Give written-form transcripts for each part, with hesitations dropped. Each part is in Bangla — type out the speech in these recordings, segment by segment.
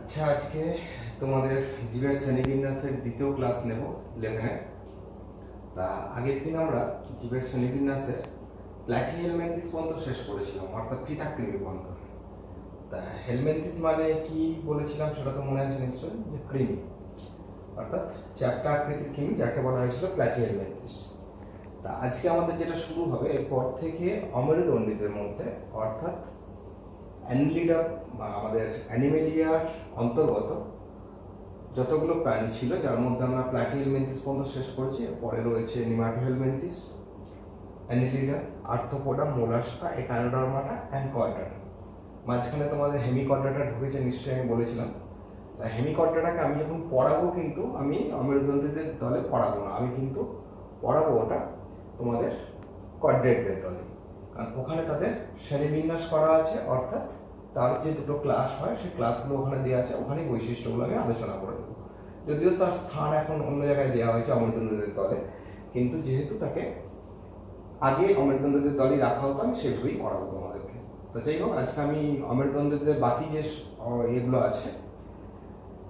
আচ্ছা, আজকে তোমাদের জীবের শ্রেণীবিন্যাসের দ্বিতীয় ক্লাস নেব 11-এ। তা আগের দিন আমরা জীবের শ্রেণীবিন্যাসের প্ল্যাটিহেলমিনথিস পর্যন্ত শেষ করেছিলাম, অর্থাৎ ফিতাকৃমি পর্যন্ত। তা হেলমিনথিস মানে কি বলেছিলাম সেটা তো মনে আছে নিশ্চয়ই, যে কৃমি, অর্থাৎ চ্যাপ্টা আকৃতির কৃমি যাকে বলা হয়েছিল প্ল্যাটিহেলমিনথিস। তা আজকে আমাদের যেটা শুরু হবে এরপর থেকে অমেরুদণ্ডীদের মধ্যে, অর্থাৎ অ্যানিলিডা বা আমাদের অ্যানিমেলিয়ার অন্তর্গত যতগুলো প্রাণী ছিল, যার মধ্যে আমরা প্ল্যাটিহেলমিনথিস পর্যন্ত শেষ করেছি। এরপরে রয়েছে Nematohelminthes, Annelida, Arthropoda, Mollusca, Echinodermata and Chordata. মাঝখানে তোমাদের হেমিকর্ডাটা ঢুকেছে নিশ্চয়ই, আমি বলেছিলাম। তা হেমিকর্ডাটাকে আমি যখন পড়াবো, কিন্তু আমি অমেরুদণ্ডীদের দলে পড়াবো না, আমি কিন্তু পড়াবো ওটা তোমাদের কর্ডেটদের দলে, কারণ ওখানে তাদের শ্রেণীবিন্যাস করা আছে, অর্থাৎ তার যে দুটো ক্লাস হয় সেই ক্লাসগুলো ওখানে দেওয়া আছে, ওখানে বৈশিষ্ট্যগুলো আমি আলোচনা করে দেবো। যদিও তার স্থান এখন অন্য জায়গায় দেওয়া হয়েছে অমেরুদণ্ডীদের দলে, কিন্তু যেহেতু তাকে আগে অমেরুদণ্ডীদের দলই রাখা হতো, আমি সেভাবেই পড়াবো তোমাদেরকে। তো যাই হোক, আজকে আমি অমেরুদণ্ডীদের বাকি যে এগুলো আছে,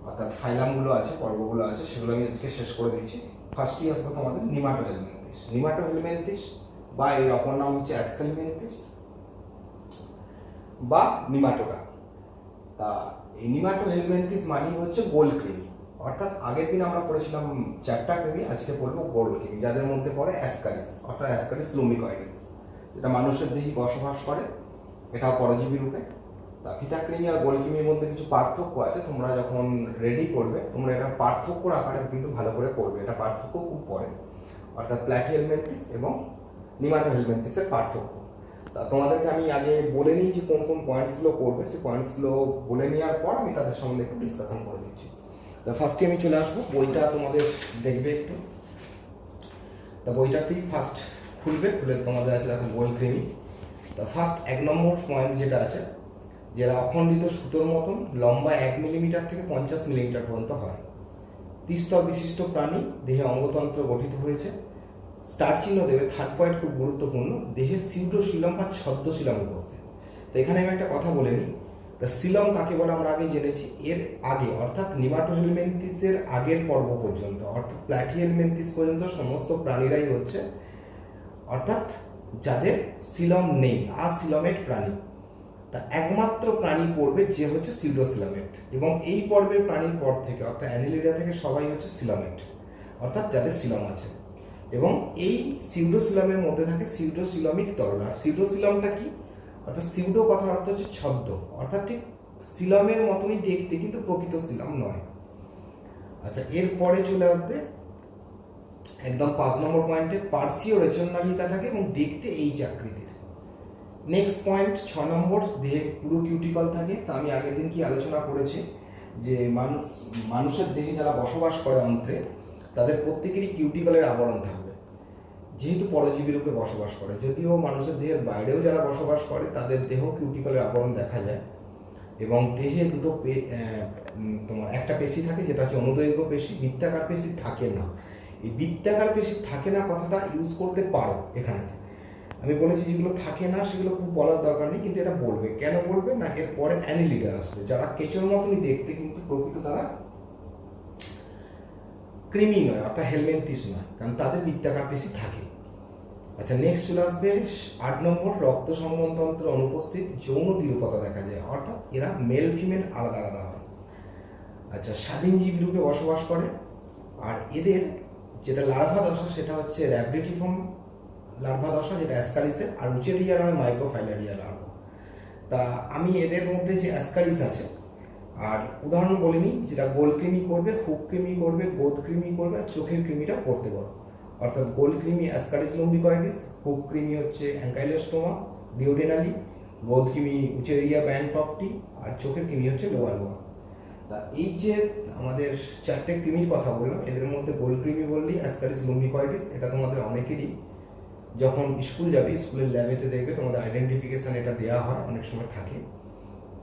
অর্থাৎ ফাইলামগুলো আছে, পর্বগুলো আছে, সেগুলো আমি আজকে শেষ করে দিচ্ছি। ফার্স্টই আসবে তোমাদের নিমাটোহেলমিনথিস। নিমাটোহেলমিনথিস বা এর অপর নাম হচ্ছে অ্যাসকেলমিনথিস বা নিমাটোডা। তা এই নিমাটোহেলমিনথিস মানে হচ্ছে গোল কৃমি, অর্থাৎ আগের দিন আমরা পড়েছিলাম চ্যাপ্টা কৃমি, আজকে পড়বো গোল কৃমি, যাদের মধ্যে পড়ে অ্যাসকারিস, অর্থাৎ অ্যাসকারিস লুম্বিকয়েডিস, যেটা মানুষের দেহে বসবাস করে, এটাও পরজীবী রূপে। তা ফিতাকৃমি আর গোল কৃমির মধ্যে কিছু পার্থক্য আছে, তোমরা যখন রেডি করবে তোমরা এটা পার্থক্যর আকারে কিন্তু ভালো করে পড়বে, এটা পার্থক্য খুব পড়ে, অর্থাৎ প্ল্যাটিহেলমিনথিস এবং নিমাটোহেলমিনথিসের পার্থক্য। তা তোমাদেরকে আমি আগে বলে নিই যে কোন কোন পয়েন্টসগুলো করবে, সেই পয়েন্টসগুলো বলে নেওয়ার পর আমি তাদের সম্বন্ধে একটু ডিসকাশন করে দিচ্ছি। তা ফার্স্টে আমি চলে আসবো, বইটা তোমাদের দেখবে একটু। তা বইটাতেই ফার্স্ট খুলবে, খুলে তোমাদের আছে দেখো গোল কৃমি। তা ফার্স্ট 1 নম্বর পয়েন্ট যেটা আছে, যেটা অখণ্ডিত সুতোর মতন, লম্বা 1 মিলিমিটার থেকে 50 মিলিমিটার পর্যন্ত হয়, ত্রিস্তর বিশিষ্ট প্রাণী, দেহে অঙ্গতন্ত্র গঠিত হয়েছে। স্টার চিহ্ন দেবে, থার্ড পয়েন্ট খুব গুরুত্বপূর্ণ, দেহে সিউডোসিলম বা ছদ্মশিলম উপস্থিত। তো এখানে আমি একটা কথা বলে নিই, তা সিলম কাকে বলে আমরা আগে জেনেছি। এর আগে, অর্থাৎ নিমাটোহেলমিনথিসের আগের পর্ব পর্যন্ত, অর্থাৎ প্ল্যাটিহেলমিনথিস পর্যন্ত সমস্ত প্রাণীরাই হচ্ছে, অর্থাৎ যাদের সিলম নেই, আসিলমেট প্রাণী। তা একমাত্র প্রাণী পড়বে যে হচ্ছে সিউডোসিলামেট, এবং এই পর্বের প্রাণীর পর থেকে, অর্থাৎ অ্যানিলিডা থেকে সবাই হচ্ছে সিলামেট, অর্থাৎ যাদের সিলম আছে। এবং এই সিউডোসিলামের মধ্যে থাকে সিউডোসিলামিক তরল। আর সিউডোসিলামটা কি, অর্থাৎ সিউডো কথার অর্থ হচ্ছে ছদ্ম, অর্থাৎ ঠিক সিলামের মতনই দেখতে, কিন্তু প্রকৃত সিলাম নয়। আচ্ছা, এরপরে চলে আসবে একদম 5 নম্বর পয়েন্টে, পার্সীয় রেচননালিকা থাকে এবং দেখতে এইচ আকৃতির। নেক্সট পয়েন্ট 6 নম্বর, দেহে পুরো কিউটিকল থাকে। তা আমি আগের দিন কি আলোচনা করেছি যে মানুষের দেহে যারা বসবাস করে অন্ত্রে, তাদের প্রত্যেকেরই কিউটিকলের আবরণ থাকবে, যেহেতু পরজীবী রূপে বসবাস করে। যদিও মানুষের দেহের বাইরেও যারা বসবাস করে তাদের দেহ কিউটিকলের আবরণ দেখা যায়। এবং দেহে দুটো তোমার একটা পেশি থাকে, যেটা হচ্ছে অনুদৈর্ঘ্য পেশি, বৃত্তাকার পেশি থাকে না। এই বৃত্তাকার পেশি থাকে না কথাটা ইউজ করতে পারো এখানেতে। আমি বলেছি যেগুলো থাকে না সেগুলো খুব বলার দরকার নেই, কিন্তু এটা বলবে। কেন বলবে না, এরপরে অ্যানিলিডা আসবে, যারা কেঁচোর মতনই দেখতে, কিন্তু প্রকৃত তারা কৃমি নয়, অর্থাৎ হেলমিনথিস নয়, কারণ তাদের বৃত্তাকার পেশি থাকে। আচ্ছা, নেক্সট চলে আসবে 8 নম্বর, রক্ত সংবহনতন্ত্র অনুপস্থিত, যৌন দ্বিরূপতা দেখা যায়, অর্থাৎ এরা মেল ফিমেল আলাদা আলাদা হয়। আচ্ছা, স্বাধীনজীবী রূপে বসবাস করে। আর এদের যেটা লার্ভা দশা, সেটা হচ্ছে র্যাবডিটিফর্ম লার্ভা দশা, যেটা অ্যাসকারিসের, আর উচেরিয়ার হয় মাইক্রোফাইলারিয়া লার্ভা। তা আমি এদের মধ্যে যে অ্যাসকারিস আছে, আর উদাহরণ বলিনি, যেটা গোল কৃমি করবে, হুক কৃমি করবে, গোদ কৃমি করবে, আর চোখের কৃমিটা করতে পারো। অর্থাৎ গোল কৃমি অ্যাসকারিস লুম্বিকয়েডিস, হুক কৃমি হচ্ছে অ্যাঙ্কাইলোস্টোমা ডিওডেনালি, গোদ কৃমি উচেরিয়া ব্যানক্রফটি, আর চোখের কৃমি হচ্ছে লোয়ালোয়া। তা এই যে আমাদের 4টে কৃমির কথা বললাম, এদের মধ্যে গোল কৃমি বললেই অ্যাসকারিস লুম্বিকয়েডিস। এটা তোমাদের অনেকেরই যখন স্কুল যাবে, স্কুলের ল্যাবেতে দেখবে তোমাদের আইডেন্টিফিকেশন এটা দেওয়া হয়, অনেক সময় থাকে।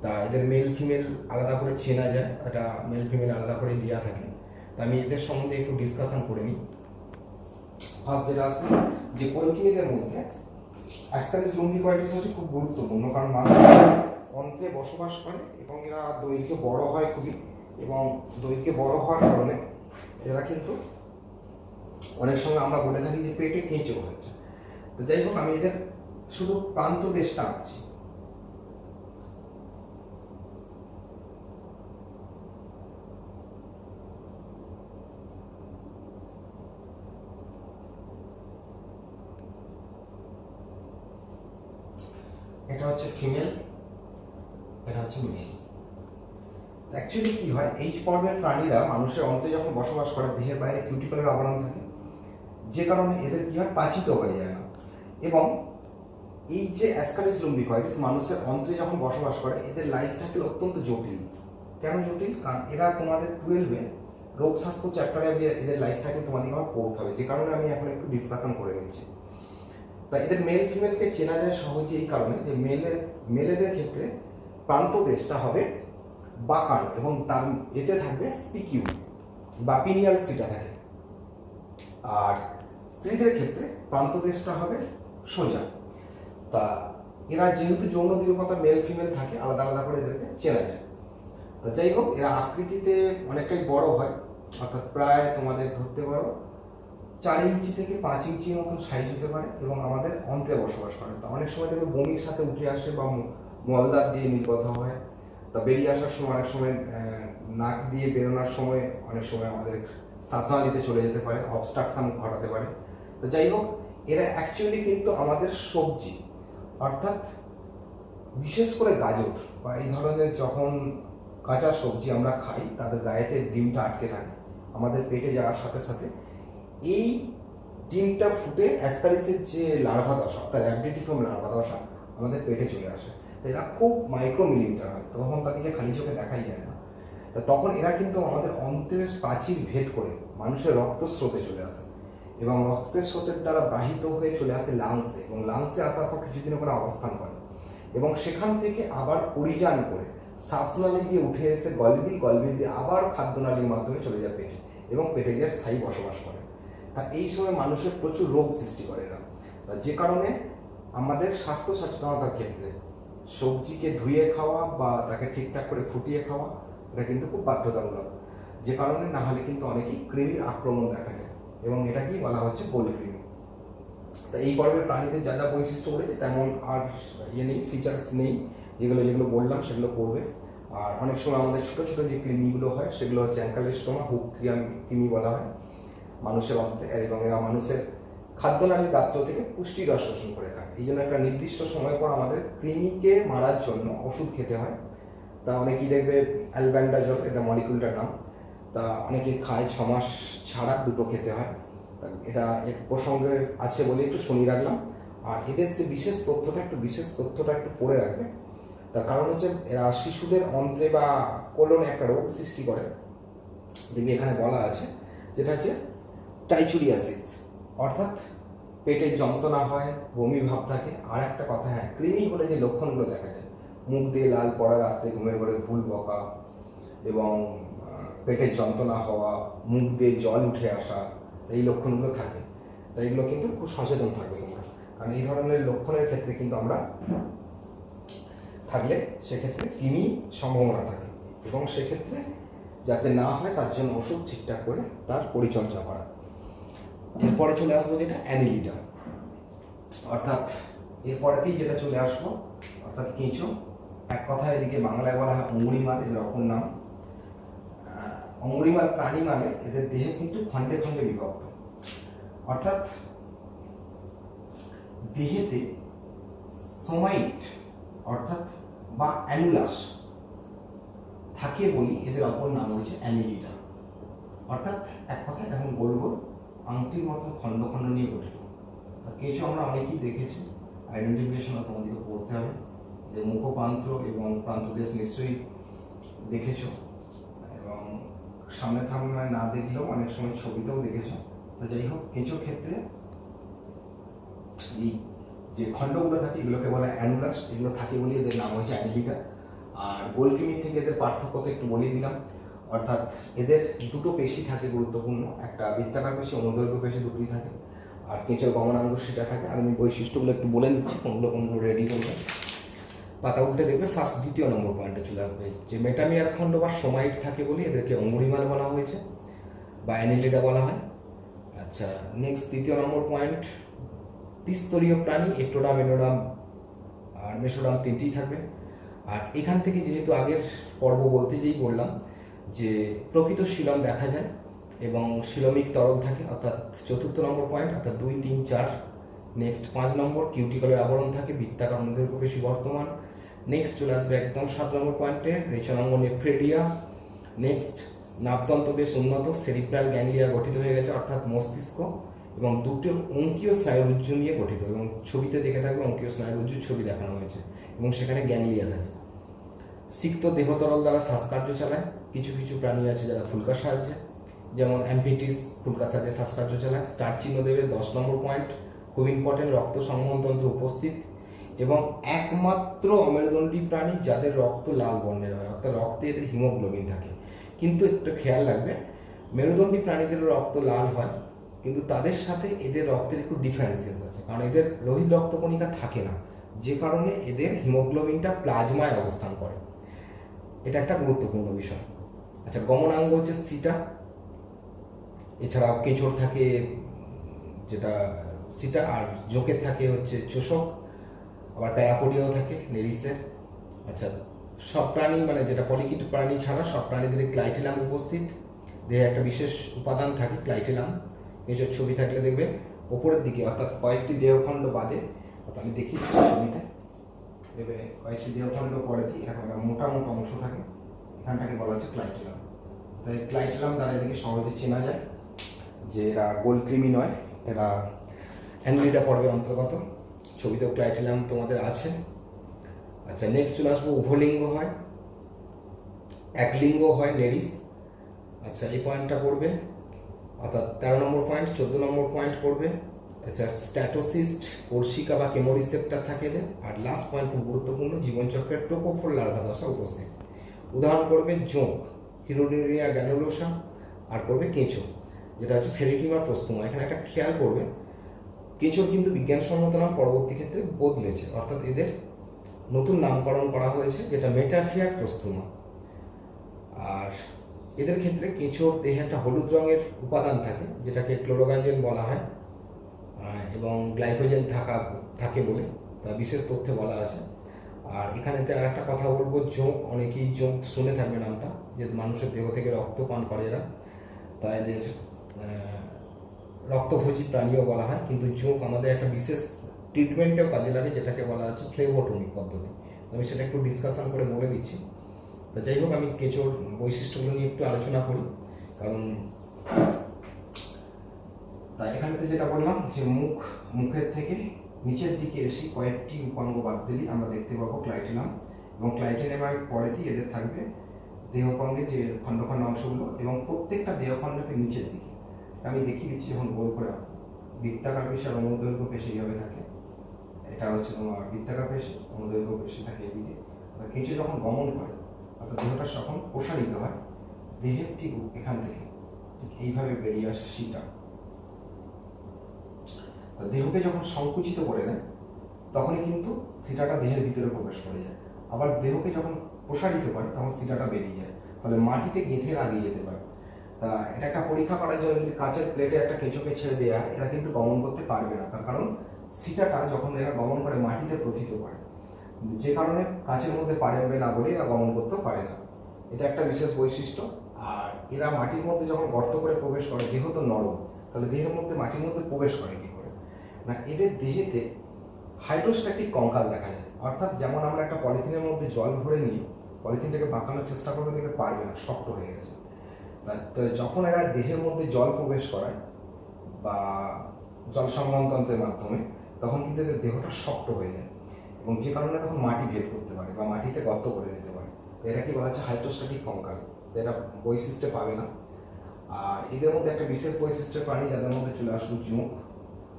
তা এদের মেল ফিমেল আলাদা করে চেনা যায়, এটা মেল ফিমেল আলাদা করে দেওয়া থাকে। তা আমি এদের সম্বন্ধে একটু ডিসকাশন করে নিই। ফার্স্ট যেটা আসবে, যে গোল কৃমিদের মধ্যে অ্যাসকারিস লুম্বিকয়েডিস হচ্ছে খুব গুরুত্বপূর্ণ, কারণ মানুষ অন্ত্রে বসবাস করে এবং এরা দৈর্ঘ্যে বড় হয় খুবই, এবং দৈর্ঘ্যে বড় হওয়ার কারণে এরা কিন্তু অনেক সময় আমরা বলে থাকি যে পেটে কেঁচো হয়েছে। তো যাই হোক, আমি এদের শুধু প্রান্ত দেশটা আঁকছি। এটা হচ্ছে ফিমেল, এটা হচ্ছে মেল। অ্যাকচুয়ালি কি হয়, এই পর্বের প্রাণীরা মানুষের অন্ত্রে যখন বসবাস করে দেহের বাইরে কিউটিকলের আবরণ থাকে, যে কারণে এদের কি হয়, পাচিত হয়ে যায় না। এবং এই যে অ্যাসকারিস লুম্বিকয়েডিস মানুষের অন্ত্রে যখন বসবাস করে, এদের লাইফ সাইকেল অত্যন্ত জটিল। কেন জটিল? কারণ এরা তোমাদের 12-এ রোগ স্বাস্থ্য চ্যাপ্টারে এদের লাইফ সাইকেল তোমাদের আমার পড়তে হবে, যে কারণে আমি এখন একটু ডিসকাশন করে নিচ্ছি। তাই এদের মেল ফিমেলকে চেনা যায় সহজে এই কারণে যে মেলেদের ক্ষেত্রে প্রান্ত দেশটা হবে বাঁকানো এবং তার এতে থাকবে স্পিকিউ বা পিনিয়াল সিটা থাকে। আর স্ত্রীদের ক্ষেত্রে প্রান্ত দেশটা হবে সোজা। তা এরা যেহেতু যৌন দ্বিরূপতা মেল ফিমেল থাকে, আলাদা আলাদা করে এদেরকে চেনা যায়। তো যাই হোক, এরা আকৃতিতে অনেকটাই বড় হয়, অর্থাৎ প্রায় তোমাদের ধরতে পারো 4 ইঞ্চি থেকে 5 ইঞ্চির মতন সাইজ হতে পারে এবং আমাদের অন্ত্রে বসবাস করে। তা অনেক সময় দেখবে বমির সাথে উঠে আসে বা মলদার দিয়ে নির্গত হয়। তা বেরিয়ে আসার সময় অনেক সময় নাক দিয়ে বেরোনোর সময় অনেক সময় আমাদের শ্বাসনালীতে চলে যেতে পারে, অবস্ট্রাকশন ঘটাতে পারে। তো যাই হোক, এরা অ্যাকচুয়ালি কিন্তু আমাদের সবজি, অর্থাৎ বিশেষ করে গাজর বা এই ধরনের যখন কাঁচা সবজি আমরা খাই, তাদের গায়েতে ডিমটা আটকে থাকে। আমাদের পেটে যাওয়ার সাথে সাথে এই ডিমটা ফুটে অ্যাসকারিসের যে লার্ভা দশা, অর্থাৎ র্যাবডিটিফর্ম লার্ভা দশা আমাদের পেটে চলে আসে। তো এরা খুব মাইক্রো মিলিমিটার হয়, তখন তাদেরকে খালি চোখে দেখাই যায় না। তা তখন এরা কিন্তু আমাদের অন্ত্রের প্রাচীর ভেদ করে মানুষের রক্তস্রোতে চলে আসে এবং রক্তের স্রোতের দ্বারা বাহিত হয়ে চলে আসে লাংসে, এবং লাংসে আসার পর কিছুদিন ওখানে অবস্থান করে এবং সেখান থেকে আবার পরিযান করে শ্বাসনালী দিয়ে উঠে এসে গলবিল দিয়ে আবার খাদ্যনালীর মাধ্যমে চলে যায় পেটে এবং পেটে গিয়ে স্থায়ী বসবাস করে। তা এই সময় মানুষের প্রচুর রোগ সৃষ্টি করে এরা। তা যে কারণে আমাদের স্বাস্থ্য সচেতনতার ক্ষেত্রে সবজিকে ধুয়ে খাওয়া বা তাকে ঠিকঠাক করে ফুটিয়ে খাওয়া, এটা কিন্তু খুব বাধ্যতামূলক। যে কারণে না হলে কিন্তু অনেকেই কৃমির আক্রমণ দেখা যায় এবং এটাকেই বলা হচ্ছে গোল কৃমি। তা এই পর্বের প্রাণীদের যা যা বৈশিষ্ট্য রয়েছে তেমন আর নেই, ফিচার্স নেই। যেগুলো বললাম সেগুলো করবে। আর অনেক সময় আমাদের ছোটো ছোটো যে কৃমিগুলো হয় সেগুলো হচ্ছে অ্যাঙ্কালেস্টোমা, হুক কৃমি বলা হয় মানুষের অন্ত্রে, এবং এরা মানুষের খাদ্যনালীর গাত্র থেকে পুষ্টির রস শোষণ করে খায়। এই জন্য একটা নির্দিষ্ট সময় পর আমাদের কৃমিকে মারার জন্য ওষুধ খেতে হয়। তা অনেকেই দেখবে অ্যালব্যান্ডাজল, এটা মলিকুলটার নাম। তা অনেকে খায়, 6 মাস ছাড়া দুটো খেতে হয়। এটা এক প্রসঙ্গে আছে বলে একটু শুনিয়ে রাখলাম। আর এদের যে বিশেষ তথ্যটা একটু পড়ে রাখবে। তার কারণ হচ্ছে এরা শিশুদের অন্ত্রে বা কোলনে একটা রোগ সৃষ্টি করে, দেখবি এখানে বলা আছে, যেটা হচ্ছে টাইচুরিয়াসিস, অর্থাৎ পেটের যন্ত্রণা হয়, বমি ভাব থাকে। আর একটা কথা, হ্যাঁ, কৃমি হলে যে লক্ষণগুলো দেখা যায়, মুখ দিয়ে লাল পড়া, রাত্রে ঘুমের ঘরে ভুল বকা এবং পেটের যন্ত্রণা হওয়া, মুখ দিয়ে জল উঠে আসা, এই লক্ষণগুলো থাকে। তাই এগুলো কিন্তু খুব সচেতন থাকবে তোমরা, কারণ এই ধরনের লক্ষণের ক্ষেত্রে কিন্তু আমরা থাকলে সেক্ষেত্রে কৃমি সম্ভাবনা থাকে এবং সেক্ষেত্রে যাতে না হয় তার জন্য ওষুধ ঠিকঠাক করে তার পরিচর্যা করা। এরপরে চলে আসবো যেটা অ্যানিলিডা, অর্থাৎ এরপরেতেই যেটা চলে আসবো অর্থাৎ কেঁচো। এক কথা এদিকে বাংলায় বলা হয় অঙ্গুরিমাল, এদের অপর নাম। অঙ্গুরিমাল প্রাণী মানে এদের দেহে কিন্তু খণ্ডে খণ্ডে বিভক্ত, অর্থাৎ দেহেতে সোমাইট অর্থাৎ বা অ্যানুলাস থাকে বলি এদের অপর নাম হয়েছে অ্যানিলিডা। অর্থাৎ এক কথায় এখন গোল গোল আংটির মতো খণ্ড খণ্ড নিয়ে গঠিত। কেঁচো আমরা অনেকেই দেখেছি, আইডেন্টিফিকেশন তোমাদেরকে পড়তে হবে। যে মুখপ্রান্ত এবং প্রান্তদেশ নিশ্চয়ই দেখেছো এবং সামনে থামনে না দেখলেও অনেক সময় ছবিতেও দেখেছো। তো যাই হোক, কেঁচোর ক্ষেত্রে এই যে খণ্ডগুলো থাকে এগুলোকে বলে অ্যানুলাস, এগুলো থাকে বলে এদের নাম হয়েছে অ্যানিলিডা। আর গোলকৃমির থেকে এদের পার্থক্য তো একটু বলেই দিলাম, অর্থাৎ এদের দুটো পেশি থাকে গুরুত্বপূর্ণ, একটা বৃত্তাকার পেশি, অনুদৈর্ঘ্য পেশি, দুটোই থাকে। আর কেঁচোর গমনাঙ্গ সেটা থাকে। আর আমি বৈশিষ্ট্যগুলো একটু বলে নিচ্ছি, কোনগুলো রেডি করবে। পাতা উল্টে দেখবে ফার্স্ট দ্বিতীয় নম্বর পয়েন্টে চলে আসবে যে মেটামিয়ার খণ্ড বা সোমাইট থাকে বলে এদেরকে অঙ্গুরিমাল বলা হয়েছে বা অ্যানিলিডা বলা হয়। আচ্ছা, নেক্সট তৃতীয় নম্বর পয়েন্ট, ত্রিস্তরীয় প্রাণী, একটোডাম, এনোডাম আর মেসোডাম তিনটেই থাকবে। আর এখান থেকে যেহেতু আগের পর্ব বলতে যেই বললাম যে প্রকৃত শিলম দেখা যায় এবং শিলমিক তরল থাকে, অর্থাৎ চতুর্থ নম্বর পয়েন্ট, অর্থাৎ 2, 3, 4। নেক্সট 5 নম্বর, কিউটিকলের আবরণ থাকে, বৃত্তাকার অনুদৈর্ঘ্য বেশি বর্তমান। নেক্সট চলে আসবে একদম 7 নম্বর পয়েন্টে রেচনাঙ্গ নেফ্রেডিয়া। নেক্সট নাভতন্ত্র বেশ উন্নত, সেরিব্রাল গ্যাংলিয়া গঠিত হয়ে গেছে অর্থাৎ মস্তিষ্ক, এবং দুটো অঙ্কীয় স্নায়ুরজ্জু নিয়ে গঠিত, এবং ছবিতে দেখে থাকবে অঙ্কীয় স্নায়ুরজ্জুর ছবি দেখানো হয়েছে এবং সেখানে গ্যাংলিয়া থাকে। সিক্ত দেহতরল দ্বারা শ্বাসকার্য চালায়। কিছু কিছু প্রাণী আছে যারা ফুলকার সাহায্যে, যেমন অ্যাম্পিটিস ফুলকার সাহায্যে শ্বাসকার্য চালায়। স্টার চিহ্ন দেবে 10 নম্বর পয়েন্ট, খুব ইম্পর্টেন্ট, রক্ত সংবহনতন্ত্র উপস্থিত এবং একমাত্র অমেরুদণ্ডী প্রাণী যাদের রক্ত লাল বর্ণের হয়, অর্থাৎ রক্তে এদের হিমোগ্লোবিন থাকে। কিন্তু একটু খেয়াল রাখবে, মেরুদণ্ডী প্রাণীদেরও রক্ত লাল হয়, কিন্তু তাদের সাথে এদের রক্তের একটু ডিফারেন্সিয়েস আছে, কারণ এদের লোহিত রক্তকণিকা থাকে না, যে কারণে এদের হিমোগ্লোবিনটা প্লাজমায় অবস্থান করে। এটা একটা গুরুত্বপূর্ণ বিষয়। আচ্ছা, গমনাঙ্গ হচ্ছে সিটা, এছাড়াও কেঁচোর থাকে যেটা সিটা, আর জোকের থাকে হচ্ছে চোষক, আবার প্যারাপোডিয়াও থাকে নেরিসের। আচ্ছা, সব প্রাণী মানে যেটা পলিকিট প্রাণী ছাড়া সব প্রাণীদের ক্লাইটেলাম উপস্থিত, দেহে একটা বিশেষ উপাদান থাকে ক্লাইটেলাম। কেঁচোর ছবি থাকলে দেখবে ওপরের দিকে, অর্থাৎ কয়েকটি দেহখণ্ড বাদে, অর্থাৎ আমি দেখি ছবিতে দেখবে কয়েকটি দেহখণ্ড পরে দিয়ে এরকম একটা মোটা মোটা অংশ থাকে, এখানটাকে বলা হচ্ছে ক্লাইটেলাম। তাই ক্লাইটেলাম দ্বারা এদিকে সহজে চেনা যায় যে এরা গোলকৃমি নয়, এরা অ্যানিলিডা পর্বের অন্তর্গত। ছবিতেও ক্লাইটেলাম তোমাদের আছে। আচ্ছা, নেক্সট চলে আসবো, উভলিঙ্গ হয়, একলিঙ্গ হয় নেরিস। আচ্ছা, এই পয়েন্টটা করবে, অর্থাৎ 13 নম্বর পয়েন্ট। 14 নম্বর পয়েন্ট করবে। আচ্ছা, স্ট্যাটোসিস্ট, কোর্সিকা বা কেমোরিসেপ্টার থাকে এদের। আর লাস্ট পয়েন্ট খুব গুরুত্বপূর্ণ, জীবনচক্রের টোকোফোর লার্ভা দশা উপস্থিত। উদাহরণ করবে জোঁক, হিরোডেরিয়া গ্যানুলোসা, আর করবে কেঁচো যেটা হচ্ছে ফেরিটিমা প্রস্তুমা। এখানে একটা খেয়াল করবে, কেঁচোর কিন্তু বিজ্ঞানসম্মত নাম পরবর্তী ক্ষেত্রে বদলেছে, অর্থাৎ এদের নতুন নামকরণ করা হয়েছে যেটা মেটাফিয়ার প্রস্তুমা। আর এদের ক্ষেত্রে কেঁচোর দেহে একটা হলুদ রঙের উপাদান থাকে যেটাকে ক্লোরোগাঞ্জেন বলা হয়, এবং গ্লাইকোজেন থাকে বলে তা বিশেষ তথ্যে বলা আছে। আর এখানেতে আর একটা কথা বলবো, জোঁক, অনেকেই জোঁক শুনে থাকবে নামটা, যে মানুষের দেহ থেকে রক্ত পান করে এরা, তা এদের রক্তভোজী প্রাণীও বলা হয়। কিন্তু জোঁক আমাদের একটা বিশেষ ট্রিটমেন্টেও কাজে লাগে যেটাকে বলা হচ্ছে ফ্লেভোটমিক পদ্ধতি। আমি সেটা একটু ডিসকাশন করে বলে দিচ্ছি। তো যাই হোক, আমি কেঁচোর বৈশিষ্ট্যগুলো নিয়ে একটু আলোচনা করি, কারণ তাই এখানেতে যেটা বললাম যে মুখের থেকে নিচের দিকে এসে কয়েকটি উপাঙ্গ বাদ দিলেই আমরা দেখতে পাবো ক্লাইটেলাম, এবং ক্লাইটেলামের পরেতেই এদের থাকবে দেহখণ্ডের যে খণ্ড খণ্ড অংশগুলো, এবং প্রত্যেকটা দেহখণ্ডকে নিচের দিকে আমি দেখিয়ে দিচ্ছি যখন গোল করে। বৃত্তাকার পেশি আর অনুদৈর্ঘ্য পেশি এইভাবে থাকে, এটা হচ্ছে তোমার বৃত্তাকার পেশি, অনুদৈর্ঘ্য পেশি থাকে এদিকে। কেঁচো যখন গমন করে, অর্থাৎ দেহটা যখন প্রসারিত হয়, দেহের ঠিক এখান থেকে ঠিক এইভাবে বেরিয়ে আসে সিটা। দেহকে যখন সংকুচিত করে দেয় তখনই কিন্তু সিটাটা দেহের ভিতরে প্রবেশ করে যায়, আবার দেহকে যখন প্রসারিত করে তখন সিটাটা বেরিয়ে যায়, ফলে মাটিতে গেঁথে লাগিয়ে যেতে পারে। তা এটা একটা পরীক্ষা করার জন্য যদি কাঁচের প্লেটে একটা কেঁচোকে ছেড়ে দেওয়া হয়, এরা কিন্তু গমন করতে পারবে না, তার কারণ সিটাটা যখন এরা গমন করে মাটিতে প্রথিত করে, যে কারণে কাঁচের মধ্যে পারবে না বলে এরা গমন করতে পারে না। এটা একটা বিশেষ বৈশিষ্ট্য। আর এরা মাটির মধ্যে যখন গর্ত করে প্রবেশ করে, দেহ তো নরম, তাহলে দেহের মধ্যে মাটির মধ্যে প্রবেশ করে কি করে না, এদের দেহেতে হাইড্রোস্ট্যাটিক কঙ্কাল দেখা যায়। অর্থাৎ যেমন আমরা একটা পলিথিনের মধ্যে জল ভরে নিয়ে পলিথিনটাকে বাঁকানোর চেষ্টা করবে, দেখে পারবে না, শক্ত হয়ে গেছে। তো যখন এরা দেহের মধ্যে জল প্রবেশ করায় বা জল সংবহনতন্ত্রের মাধ্যমে, তখন কিন্তু এদের দেহটা শক্ত হয়ে যায়, এবং যে কারণে তখন মাটি ভেদ করতে পারে বা মাটিতে গর্ত করে দিতে পারে। তো এটা কি বলা হচ্ছে হাইড্রোস্ট্যাটিক কঙ্কাল। তো এটা বৈশিষ্ট্যে পাবে না। আর এদের মধ্যে একটা বিশেষ বৈশিষ্ট্যের প্রাণী যাদের মধ্যে চলে আসলো জোঁক।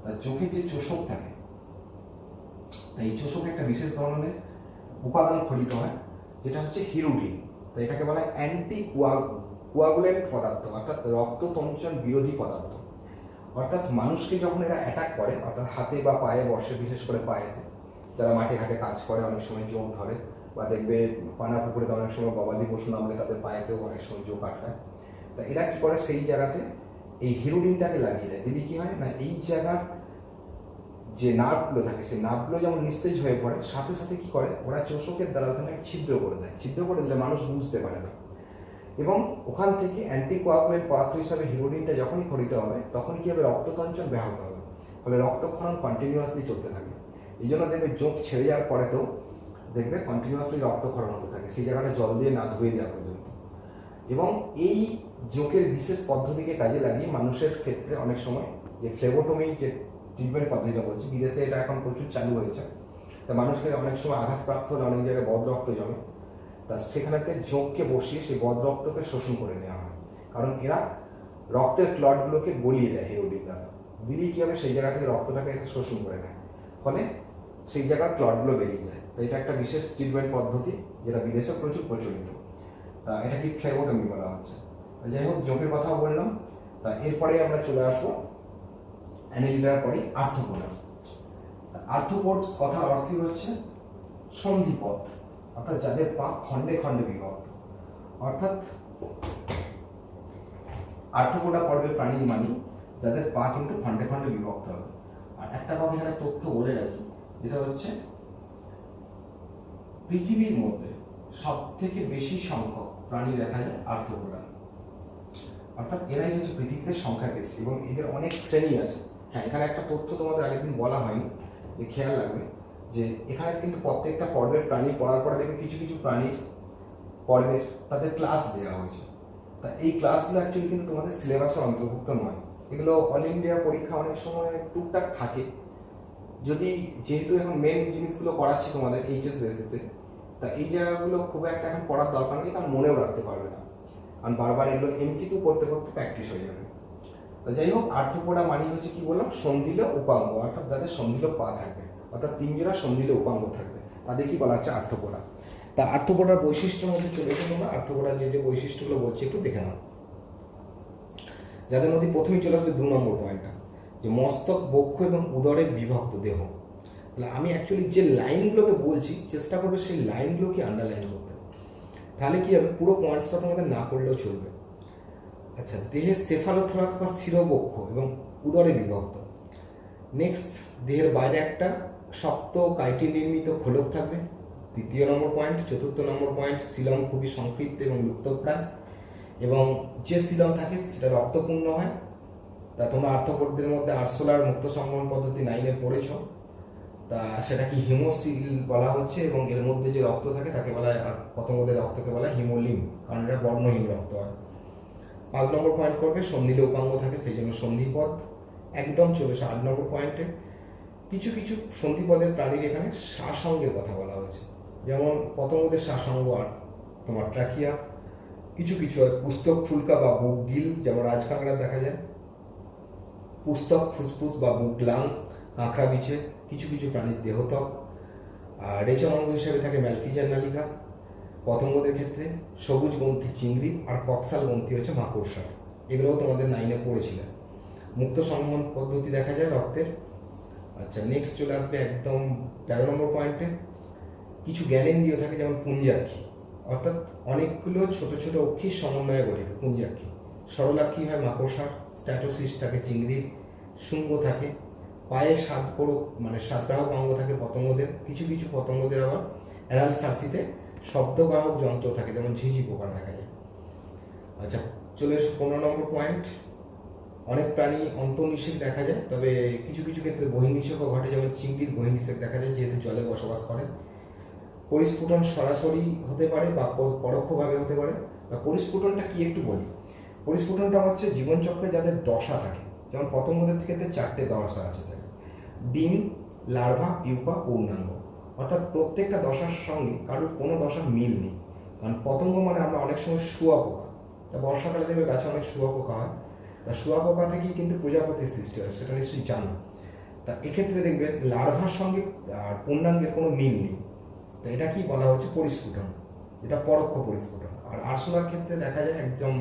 তার চোখে যে চোষক থাকে, এই চোষকে একটা বিশেষ ধরনের উপাদান খরিত হয় যেটা হচ্ছে হিরুডিন। তো এটাকে বলা হয় অ্যান্টি কোয়াগুলেন্ট পদার্থ, অর্থাৎ রক্ততঞ্চন বিরোধী পদার্থ। অর্থাৎ মানুষকে যখন এরা অ্যাটাক করে, অর্থাৎ হাতে বা পায়ে বসে, বিশেষ করে পায়েতে, যারা মাঠে ঘাটে কাজ করে অনেক সময় জোঁক ধরে, বা দেখবে পানা পুকুরে অনেক সময় গবাদি পশু নামলে তাদের পায়েতেও অনেক সময় জোঁক আটকায়। তা এরা কী করে, সেই জায়গাতে এই হিরোডিনটাকে লাগিয়ে দেয়। দিদি কী হয় না, এই জায়গার যে নার্ভগুলো থাকে সেই নার্ভগুলো যেমন নিস্তেজ হয়ে পড়ে, সাথে সাথে কী করে ওরা চোষকের দ্বারা ওখানে ছিদ্র করে দেয়। ছিদ্র করে দিলে মানুষ বুঝতে পারে না, এবং ওখান থেকে অ্যান্টিকোয়াগুলেন্ট পদার্থ হিসাবে হিরোডিনটা যখনই খরিত হবে তখনই কী হবে, রক্ততঞ্চন ব্যাহত হবে, ফলে রক্তক্ষরণ কন্টিনিউয়াসলি চলতে থাকে। এই জন্য দেখবে জোঁক ছেড়ে যাওয়ার পরেতেও দেখবে কন্টিনিউয়াসলি রক্তক্ষরণ হতে থাকে, সেই জায়গাটা জল দিয়ে না ধুয়ে দেওয়া পর্যন্ত। এবং এই জোঁকের বিশেষ পদ্ধতিকে কাজে লাগিয়ে মানুষের ক্ষেত্রে অনেক সময় যে ফ্লেবোটমি যে ট্রিটমেন্ট পদ্ধতিটা বলছি, বিদেশে এটা এখন প্রচুর চালু হয়েছে। তা মানুষকে অনেক সময় আঘাতপ্রাপ্ত হলে অনেক জায়গায় বদ রক্ত জমে, তা সেখানেতে জোঁককে বসিয়ে সেই বদ রক্তকে শোষণ করে নেওয়া হয়, কারণ এরা রক্তের ক্লটগুলোকে গলিয়ে দেয় হিরোডিন দ্বারা। দিলেই কী হবে, সেই জায়গা থেকে রক্তটাকে শোষণ করে নেয়, ফলে সেই জায়গার ক্লটগুলো বেরিয়ে যায়। তো এটা একটা বিশেষ ট্রিটমেন্ট পদ্ধতি যেটা বিদেশে প্রচুর প্রচলিত। তা এটাকে ফ্লেবোটমি বলা হচ্ছে। যাই হোক, জোঁকের কথাও বললাম। তা এরপরে আমরা চলে আসবো অ্যানেলিডার পরে আর্থ্রোপোডা। আর্থ্রোপোডস কথার অর্থই হচ্ছে সন্ধিপথ, অর্থাৎ যাদের পা খণ্ডে খণ্ডে বিভক্ত। অর্থাৎ আর্থ্রোপোডা পর্বের প্রাণী মানি যাদের পা কিন্তু খণ্ডে খণ্ডে বিভক্ত হবে। আর একটা কথা এখানে তথ্য বলে রাখি, যেটা হচ্ছে পৃথিবীর মধ্যে সব থেকে বেশি সংখ্যক প্রাণী দেখা যায় আর্থ্রোপোডা, অর্থাৎ এরাই হচ্ছে পৃথিবীতে সংখ্যা বেশি, এবং এদের অনেক শ্রেণী আছে। হ্যাঁ, এখানে একটা তথ্য তোমাদের আগের দিন বলা হয়নি, যে খেয়াল রাখবে যে এখানে কিন্তু প্রত্যেকটা পর্বের প্রাণী পড়ার পরে দেখবে কিছু কিছু প্রাণীর পর্বের তাদের ক্লাস দেওয়া হয়েছে। তা এই ক্লাসগুলো অ্যাকচুয়ালি কিন্তু তোমাদের সিলেবাসের অন্তর্ভুক্ত নয়, এগুলো অল ইন্ডিয়া পরীক্ষা অনেক সময় টুকটাক থাকে। যদি যেহেতু এখন মেন জিনিসগুলো করাচ্ছি তোমাদের এইচএস বেসিসে, তা এই জায়গাগুলো খুব একটা এখন পড়ার দরকার নেই, কারণ মনেও রাখতে পারবে না, কারণ বারবার এগুলো এমসিকিউ করতে করতে প্র্যাকটিস হয়ে যাবে। তো যাই হোক, আর্থ্রোপোডা মানে হচ্ছে কি বললাম, সন্ধিল উপাঙ্গ, অর্থাৎ যাদের সন্ধিল পা থাকবে, অর্থাৎ 3 জোড়া সন্ধিল উপাঙ্গ থাকবে, তাদের কি বলা হচ্ছে আর্থ্রোপোডা। তা আর্থ্রোপোডার বৈশিষ্ট্যের মধ্যে চলে এসে তোমরা আর্থ্রোপোডার যে বৈশিষ্ট্যগুলো বলছি একটু দেখে নাও। যাদের মধ্যে প্রথমেই চলে আসবে 2 নম্বর পয়েন্টটা, যে মস্তক, বক্ষ এবং উদরে বিভক্ত দেহ। তাহলে আমি অ্যাকচুয়ালি যে লাইনগুলোকে বলছি চেষ্টা করবে সেই লাইনগুলোকে আন্ডারলাইন করতে, তাহলে কি হবে, পুরো পয়েন্টসটা তোমাদের না করলেও চলবে। আচ্ছা, দেহের সেফালোথোরাক্স বা শিরবক্ষ এবং উদরে বিভক্ত। নেক্সট, দেহের বাইরে একটা শক্ত কাইটিন নির্মিত খোলক থাকবে, 3 নম্বর পয়েন্ট। 4 নম্বর পয়েন্ট, সিলম খুবই সংক্ষিপ্ত এবং লুপ্তপ্রায়, এবং যে সিলম থাকে সেটা রক্তপূর্ণ হয়। তা তোমরা আর্থ্রোপোডদের মধ্যে আরশোলার মুক্ত সংবহন পদ্ধতি 9-এ পড়েছ। তা সেটা কি হিমোসিল বলা হচ্ছে, এবং এর মধ্যে যে রক্ত থাকে তাকে বলা হয়, পতঙ্গদের রক্তকে বলা হয় হিমোলিম, কারণ এটা বর্ণহীন রক্ত হয়। 5 নম্বর পয়েন্ট করবে, সন্ধিলে উপাঙ্গ থাকে সেই জন্য সন্ধিপদ। একদম চলে 8 নম্বর পয়েন্টে কিছু কিছু সন্ধিপদের প্রাণীর এখানে শ্বাসঙ্গের কথা বলা হয়েছে, যেমন পতঙ্গদের শ্বাসঙ্গ আর তোমার ট্রাকিয়া। কিছু কিছু হয় পুস্তক ফুলকা বা বুক গিল, যেমন রাজকাঁকড়া দেখা যায়, পুস্তক ফুসফুস বা বুক লাং, কাঁকড়া বিছে। কিছু কিছু প্রাণীর দেহত্বক। আর রেচন অঙ্গ হিসেবে থাকে ম্যালফিজার নালিকা পতঙ্গদের ক্ষেত্রে, সবুজ গ্রন্থি চিংড়ি, আর কক্সাল গ্রন্থি হচ্ছে মাকড়সার। এগুলোও তোমাদের 9-এ পড়েছিলেন। মুক্ত সংবহন পদ্ধতি দেখা যায় রক্তের। আচ্ছা, নেক্সট চলে আসবে একদম 13 নম্বর পয়েন্টে, কিছু জ্ঞানেন্দ্রিয় থাকে, যেমন পুঞ্জাক্ষী, অর্থাৎ অনেকগুলো ছোট ছোট অক্ষির সমন্বয়ে গঠিত পুঞ্জাক্ষী। সরলাক্ষী হয় মাকড়সার, স্ট্যাটোসিস থাকে চিংড়ির, শুঙ্গ থাকে, পায়ে সাতগ্রাহক অঙ্গ থাকে পতঙ্গদের। কিছু কিছু পতঙ্গদের আবার অ্যানাল সার্সিতে শব্দগ্রাহক যন্ত্র থাকে, যেমন ঝিঝি পোকা দেখা যায়। আচ্ছা, চলে এসে 15 নম্বর পয়েন্ট, অনেক প্রাণী অন্তর্নিষেক দেখা যায়, তবে কিছু কিছু ক্ষেত্রে বহির্নিষেকও ঘটে, যেমন চিংড়ির বহির্নিষেক দেখা যায় যেহেতু জলে বসবাস করে। পরিস্ফুটন সরাসরি হতে পারে বা পরোক্ষভাবে হতে পারে। বা পরিস্ফুটনটা কি একটু বলি। পরিস্ফুটনটা হচ্ছে জীবনচক্রে যাদের দশা থাকে, যেমন পতঙ্গদের ক্ষেত্রে 4টে দশা আছে, ডিম, লার্ভা, পিউপা, পূর্ণাঙ্গ। অর্থাৎ প্রত্যেকটা দশার সঙ্গে কারোর কোনো দশার মিল নেই, কারণ পতঙ্গ মানে আমরা অনেক সময় শুঁয়াপোকা, তা বর্ষাকালে দেখবে গাছে অনেক শুঁয়াপোকা হয়, তা শুঁয়াপোকা থেকেই কিন্তু প্রজাপতির সৃষ্টি হয়, সেটা নিশ্চয়ই জানো। তা এক্ষেত্রে দেখবে লার্ভার সঙ্গে আর পূর্ণাঙ্গের কোনো মিল নেই, তা এটা কি বলা হচ্ছে পরিস্ফুটন, এটা পরোক্ষ পরিস্ফুটন। আর আরশোলার ক্ষেত্রে দেখা যায় একদম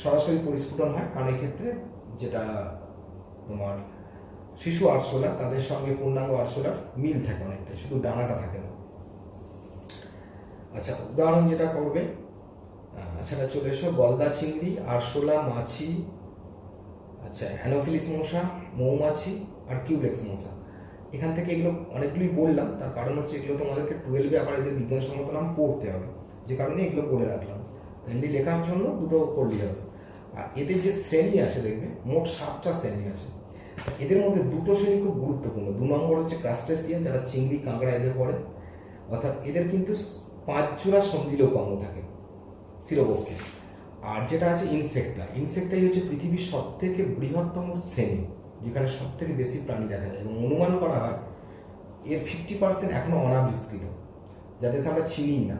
সরাসরি পরিস্ফুটন হয়, কারণ এক্ষেত্রে যেটা তোমার শিশু আরশোলা তাদের সঙ্গে পূর্ণাঙ্গ আরশোলার মিল থাকে অনেকটাই, শুধু ডানাটা থাকে না। আচ্ছা, উদাহরণ যেটা করবে সেটা চলে এসো গলদা চিংড়ি, আরশোলা, মাছি, আচ্ছা অ্যানোফিলিস মশা, মৌমাছি আর কিউলেক্স মশা। এখান থেকে এগুলো অনেকগুলোই বললাম, তার কারণ হচ্ছে এগুলো তোমাদেরকে 12-এ আবার এদের বিজ্ঞানসম্মত নাম পড়তে হবে, যে কারণে এগুলো বলে রাখলাম। এমনি লেখার জন্য দুটো করলেই হবে। আর এদের যে শ্রেণী আছে দেখবে, মোট 7টা শ্রেণী আছে। এদের মধ্যে দুটো শ্রেণী খুব গুরুত্বপূর্ণ। 2 নম্বর হচ্ছে ক্রাস্টেসিয়ান, যারা চিংড়ি, কাঁকড়া এদের পড়ে। অর্থাৎ এদের কিন্তু 5 জোড়া সন্ধিলোপাঙ্গ থাকে শিরবক্ষে। আর যেটা আছে ইনসেক্টাই হচ্ছে পৃথিবীর সব থেকে বৃহত্তম শ্রেণী, যেখানে সব থেকে বেশি প্রাণী দেখা যায়, এবং অনুমান করা হয় এর 50% এখনো অনাবিষ্কৃত, যাদেরকে আমরা চিনি না।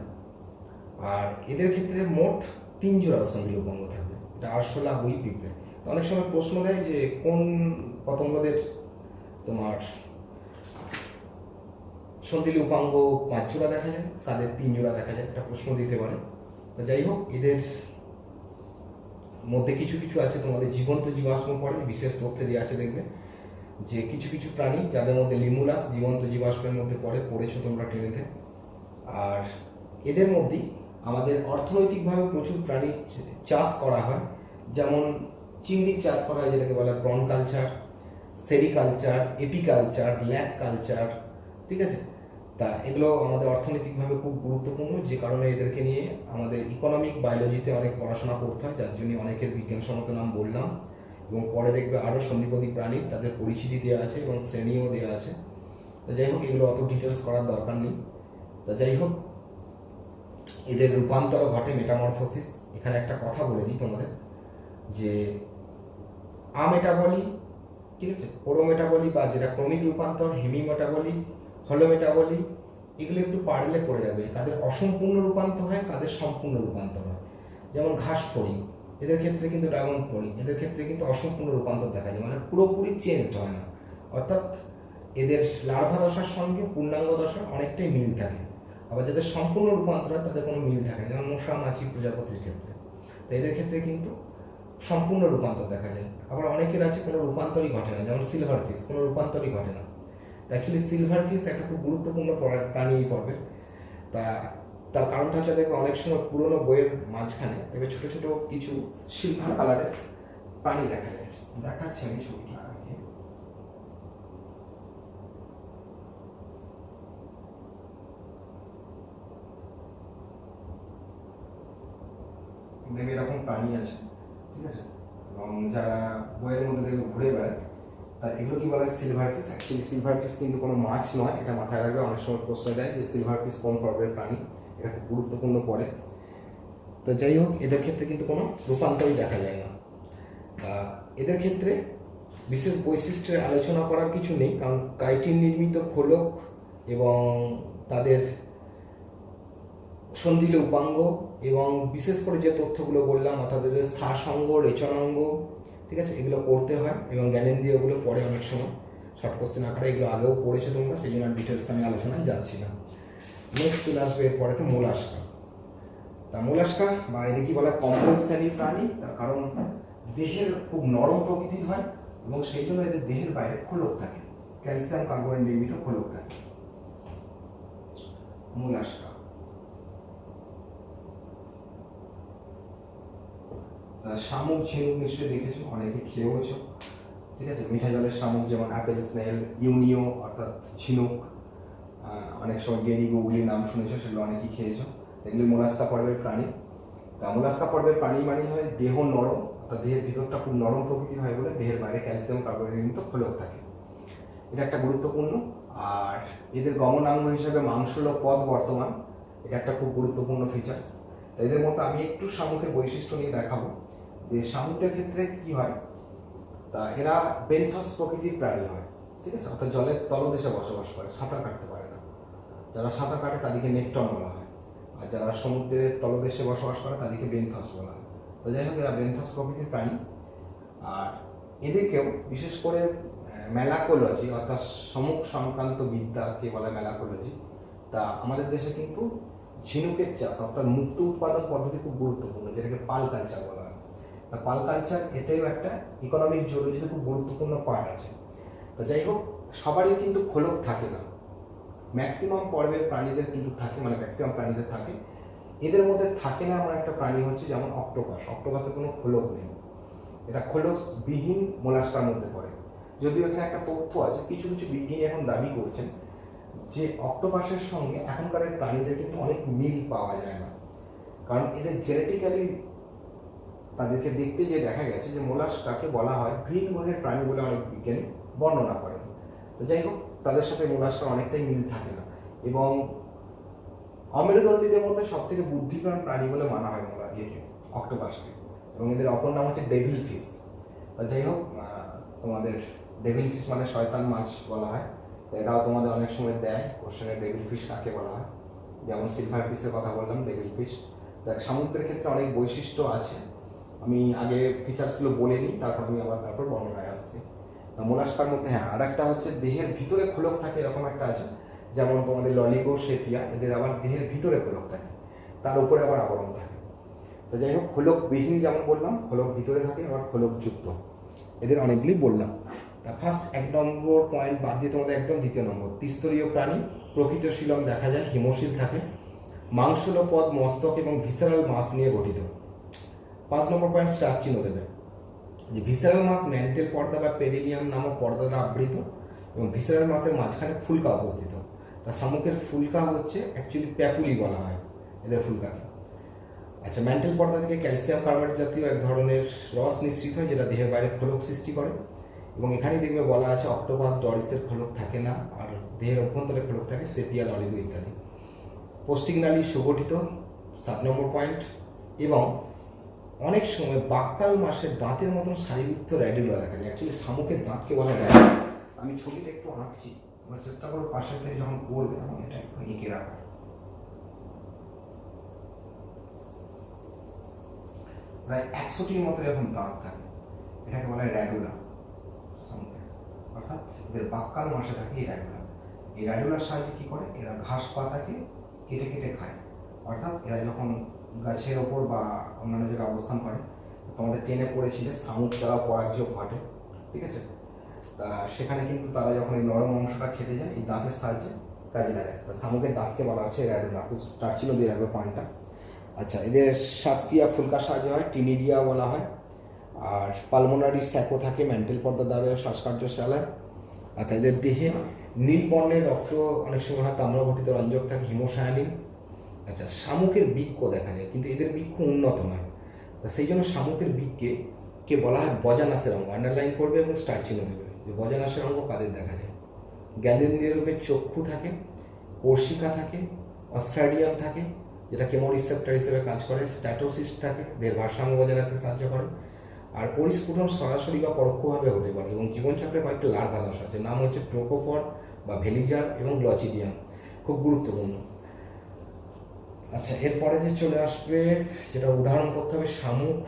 আর এদের ক্ষেত্রে মোট 3 জোড়া সন্ধিলোপাঙ্গ থাকবে। এটা আরশোলা, ওই পিঁপড়ে। তো অনেক সময় প্রশ্ন দেয় যে কোন পতঙ্গদের তোমার সন্ধিলোপাঙ্গ 5 জোড়া দেখা যায়, তাদের 3 জোড়া দেখা যায়, একটা প্রশ্ন দিতে পারে। তো যাই হোক, এদের মধ্যে কিছু কিছু আছে তোমাদের জীবন্ত জীবাশ্ম পড়ে, বিশেষ তথ্যে দেওয়া আছে দেখবে যে কিছু কিছু প্রাণী যাদের মধ্যে লিমুলাস জীবন্ত জীবাশ্মের মধ্যে পড়েছো তোমরা টেনেতে। আর এদের মধ্যেই আমাদের অর্থনৈতিকভাবে প্রচুর প্রাণী চাষ করা হয়, যেমন চিংড়ির চাষ করা হয়, যেটাকে বলা হয় prawn culture, sericulture, apiculture, lac culture, ঠিক আছে। তা এগুলো আমাদের অর্থনৈতিকভাবে খুব গুরুত্বপূর্ণ, যে কারণে এদেরকে নিয়ে আমাদের ইকোনমিক বায়োলজিতে অনেক পড়াশোনা করতে হয়, যার জন্য অনেকের বিজ্ঞানসম্মত নাম বললাম। এবং পরে দেখবে আরও সন্ধিপদী প্রাণী, তাদের পরিচিতি দেওয়া আছে এবং শ্রেণীও দেওয়া আছে। তো যাই হোক, এগুলো অত ডিটেলস করার দরকার নেই। তো যাই হোক, এদের রূপান্তর ঘটে, মেটামরফোসিস। এখানে একটা কথা বলে দিই তোমাদের যে আমেটাবলি, ঠিক আছে, পোরোমেটাবলি বা যেটা ক্রমিক রূপান্তর, হেমিমেটাবলি, হলোমেটাবলি, এগুলো একটু পারলে করে রাখবে। কাদের অসম্পূর্ণ রূপান্তর হয়, কাদের সম্পূর্ণ রূপান্তর হয়। যেমন ঘাস ফড়িং, এদের ক্ষেত্রে কিন্তু ড্রাগন ফড়িং, এদের ক্ষেত্রে কিন্তু অসম্পূর্ণ রূপান্তর দেখা যায়, মানে পুরোপুরি চেঞ্জ হয় না। অর্থাৎ এদের লার্ভা দশার সঙ্গে পূর্ণাঙ্গ দশা অনেকটাই মিল থাকে। আবার যাদের সম্পূর্ণ রূপান্তর হয় তাদের কোনো মিল থাকে না, যেমন মশা, মাছি, প্রজাপতির ক্ষেত্রে। তো এদের ক্ষেত্রে কিন্তু সম্পূর্ণ রূপান্তর দেখা যায়। আবার অনেকের আছে কোনো রূপান্তরই ঘটে না, যেমন সিলভার ফিশ, কোনো রূপান্তরই ঘটে না। অ্যাকচুয়ালি সিলভার ফিশ একটা খুব গুরুত্বপূর্ণ প্রাণী এই পর্বের। তার কারণটা হচ্ছে দেখবে অনেক সময় পুরোনো বইয়ের মাঝখানে দেখবে ছোটো ছোটো কিছু সিলভার কালারের প্রাণী দেখা যায়। দেখাচ্ছি আমি ছবিটা আগে। দেখবে এরকম প্রাণী আছে, ঠিক আছে। এবং যারা বইয়ের মধ্যে দেখবে ঘুরে বেড়ায়, তা এগুলো কি বলে silver fish. Actually silver fish কিন্তু কোনো মাছ নয়, এটা মাথায় রাখবে। অনেক সময় প্রশ্ন দেয় যে সিলভার ফিশ কোন পর্বের প্রাণী, এটা খুব গুরুত্বপূর্ণ পড়ে। তো যাই হোক, এদের ক্ষেত্রে কিন্তু কোনো রূপান্তরই দেখা যায় না। এদের ক্ষেত্রে বিশেষ বৈশিষ্ট্যের আলোচনা করার কিছু নেই, কারণ কাইটিন নির্মিত খোলক এবং তাদের সন্ধিলে উপাঙ্গ এবং বিশেষ করে যে তথ্যগুলো বললাম, অর্থাৎ এদের শ্বাসঙ্গ, রেচনাঙ্গ, ঠিক আছে, এগুলো পড়তে হয়। এবং জ্ঞানেন্দ্রিয়গুলো পড়ে অনেক সময় শর্ট কোশ্চেন আকারে, এগুলো আগেও পড়েছো তোমরা, সেই জন্য ডিটেলস আমি আলোচনায় যাচ্ছি না। নেক্সট চলে আসবে এরপরেতে মোলাস্কা। তা মোলাস্কা বা এদের কি বলা হয় কম্পাউন্ড শ্রেণীর প্রাণী, তার কারণ দেহের খুব নরম প্রকৃতির হয় এবং সেই জন্য এদের দেহের বাইরে খোলক থাকে, ক্যালসিয়াম কার্বনেট নির্মিত খোলক থাকে। মোলাস্কা শামুক, ঝিনুক নিশ্চয়ই দেখেছো, অনেকে খেয়েওছো, ঠিক আছে। মিঠা জলের শামুক যেমন অ্যাপেল স্নেল, ইউনিও অর্থাৎ ঝিনুক, অনেক সময় গেরি, গুগলি নাম শুনেছো, সেগুলো অনেকেই খেয়েছো। এগুলি মোলাস্কা পর্বের প্রাণী। তা মোলাস্কা পর্বের প্রাণী মানে হয় দেহ নরম, অর্থাৎ দেহের ভিতরটা খুব নরম প্রকৃতির হয় বলে দেহের বাইরে ক্যালসিয়াম কার্বনেট নির্মিত খোলক থাকে। এটা একটা গুরুত্বপূর্ণ। আর এদের গমনাঙ্গ হিসেবে মাংসল পদ বর্তমান, এটা একটা খুব গুরুত্বপূর্ণ ফিচার্স। এদের মতো আমি একটু শামুকের বৈশিষ্ট্য নিয়ে দেখাবো যে শামুকের ক্ষেত্রে কি হয়। তা এরা বেন্থস প্রকৃতির প্রাণী হয়, ঠিক আছে, অর্থাৎ জলের তলদেশে বসবাস করে, সাঁতার কাটতে পারে না। যারা সাঁতার কাটে তাদেরকে নেকটন বলা হয়, আর যারা সমুদ্রের তলদেশে বসবাস করে তাদেরকে বেন্থস বলা হয়। তো যাই হোক, এরা বেন্থস প্রকৃতির প্রাণী। আর এদেরকেও বিশেষ করে ম্যালাকোলজি অর্থাৎ শামুক সংক্রান্ত বিদ্যাকে বলা ম্যালাকোলজি। তা আমাদের দেশে কিন্তু ঝিনুকের চাষ অর্থাৎ মুক্ত উৎপাদন পদ্ধতি খুব গুরুত্বপূর্ণ, যেটাকে পাল কালচার বলা হয়। তা পাল কালচার এতেও একটা ইকোনমিক জিওলজিতে খুব গুরুত্বপূর্ণ পার্ট আছে। তো যাই হোক, সবারই কিন্তু খোলক থাকে না, ম্যাক্সিমাম পর্বের প্রাণীদের কিন্তু থাকে, মানে ম্যাক্সিমাম প্রাণীদের থাকে। এদের মধ্যে থাকে না এমন একটা প্রাণী হচ্ছে যেমন অক্টোপাস। অক্টোপাসে কোনো খোলক নেই, এটা খোলকবিহীন মোলাস্কার মধ্যে পড়ে। যদিও এখানে একটা তথ্য আছে, কিছু কিছু বিজ্ঞানী এখন দাবি করছেন যে অক্টোপাসের সঙ্গে এখনকার প্রাণীদের কিন্তু অনেক মিল পাওয়া যায় না, কারণ এদের জেনেটিক্যালি তাদেরকে দেখতে যে দেখা গেছে যে মোলাস্কাকে বলা হয় গ্রিন গ্রহের প্রাণী বলে অনেক বিজ্ঞানী বর্ণনা করেন। তো যাই হোক, তাদের সাথে মোলাস্কার অনেকটাই মিল থাকে না, এবং অমেরুদণ্ডীদের মধ্যে সব থেকে বুদ্ধিমান প্রাণী বলে মানা হয় অক্টোপাসকে, এবং এদের অপর নাম হচ্ছে ডেভিল ফিশ। তো যাই হোক, তোমাদের ডেভিল ফিশ মানে শয়তান মাছ বলা হয়। তো এটাও তোমাদের অনেক সময় দেয় কোশ্চেনে, ডেভিল ফিশ কাকে বলা হয়। যেমন সিলভার ফিশের কথা বললাম, ডেভিল ফিশ। দেখ, সমুদ্রের ক্ষেত্রে অনেক বৈশিষ্ট্য আছে, আমি আগে ফিচার্সগুলো বলে নিই, তারপর আমি তারপর বর্ণনায় আসছি। মোলাস্কার মধ্যে হ্যাঁ আর একটা হচ্ছে দেহের ভিতরে খোলক থাকে, এরকম একটা আছে, যেমন তোমাদের ললিগোসেপিয়া, এদের আবার দেহের ভিতরে খোলক থাকে, তার উপরে আবার আবরণ থাকে। তো যাই হোক, খোলকবিহীন যেমন বললাম, খোলক ভিতরে থাকে, আবার খোলকযুক্ত, এদের অনেকগুলি বললাম। তা ফার্স্ট 1 নম্বর পয়েন্ট বাদ দিয়ে তোমাদের একদম 2 নম্বর, ত্রিস্তরীয় প্রাণী, প্রকৃত শিলম দেখা যায়, হিমশীল থাকে, মাংসল পদ, মস্তক এবং ভিসারাল মাস নিয়ে গঠিত। 5 নম্বর পয়েন্ট স্টার চিহ্ন দেবে, যে ভিসারাল মাস ম্যান্টেল পর্দা বা পেরিলিয়াম নামক পর্দা দ্বারা আবৃত, এবং ভিসারাল মাসের মাঝখানে ফুলকা অবস্থিত। তা শামুকের ফুলকা হচ্ছে অ্যাকচুয়ালি প্যাপুলি বলা হয় এদের ফুলকাকে। আচ্ছা, ম্যান্টেল পর্দা থেকে ক্যালসিয়াম কার্বনেট জাতীয় এক ধরনের রস নিঃসৃত হয়, যেটা দেহের বাইরে খোলক সৃষ্টি করে, এবং এখানেই দেখবে বলা আছে অক্টোপাস ডরিসের খোলক থাকে না, আর দেহের অভ্যন্তরে খোলক থাকে, সেপিয়াল, অলিগো ইত্যাদি। পৌষ্টিক নালী সুগঠিত, 7 নম্বর পয়েন্ট, এবং অনেক সময় বাক্কাল মাসের দাঁতের মতন সারিবৃত্ত র্যাডিউলা দেখা যায়। অ্যাকচুয়ালি শামুকের দাঁতকে বলা যায়, আমি ছবিটা একটু আঁকছি, আমার চেষ্টা করবো পাশে থেকে যখন করবে তখন এটা একটু এঁকে রাখা। প্রায় 100টির মতো এরকম দাঁত থাকে, এটাকে বলা হয় র্যাডুলা শামুকের, অর্থাৎ এদের বাক্কাল মাসে থাকে এই র্যাডুলা। এই র্যাডুলার সাহায্যে কী করে, এরা ঘাস পাতাকে কেটে কেটে খায়, অর্থাৎ এরা যখন গাছের ওপর বা অন্যান্য জায়গায় অবস্থান করে, তোমাদের টেনে পড়েছিলে শামুক দ্বারা পরাজ্য ঘটে, ঠিক আছে, তা সেখানে কিন্তু তারা যখন এই নরম অংশটা খেতে যায়, এই দাঁতের সাহায্যে কাজে লাগায়। তা শামুকের দাঁতকে বলা হচ্ছে র্যাডুলা, খুব স্টার চিহ্ন দিয়ে রাখবে পয়েন্টটা। আচ্ছা, এদের শ্বাসক্রিয়া ফুলকার সাহায্যে হয়, টিনিডিয়া বলা হয়, আর পালমোনারি স্যাপো থাকে, ম্যান্টেল পর্দা দ্বারা শ্বাসকার্য চালায়। আর এদের দেহে নীল বর্ণের রক্ত, অনেক সময় হয় তাম্র গঠিত রঞ্জক থাকে, হিমোসায়ানিন। আচ্ছা, শামুকের বৃক্ক দেখা যায়, কিন্তু এদের বৃক্ক উন্নত নয়, সেই জন্য শামুকের বৃক্কে বলা হয় বজানাসের অঙ্গ। আন্ডারলাইন করবে এবং স্টার চিহ্ন দেবে যে বজানাসের অঙ্গ কাদের দেখা যায়। জ্ঞানেন্দ্রিয় রূপে চক্ষু থাকে, কর্ষিকা থাকে, অস্ফ্যাডিয়াম থাকে, যেটা কেমোরিসেপ্টর হিসেবে কাজ করে, স্ট্যাটোসিস্ট থাকে, দেহের ভারসাম্য বজায় রাখতে সাহায্য করে, আর পরিস্ফুটন সরাসরি বা পরোক্ষভাবে হতে পারে। এবং জীবনচক্রে কয়েকটা লার্ভা দশা আছে, নাম হচ্ছে ট্রোকোফর বা ভেলিজার এবং গ্লচিডিয়াম, খুব গুরুত্বপূর্ণ। আচ্ছা, এরপরে যে চলে আসবে, যেটা উদাহরণ করতে হবে, শামুক,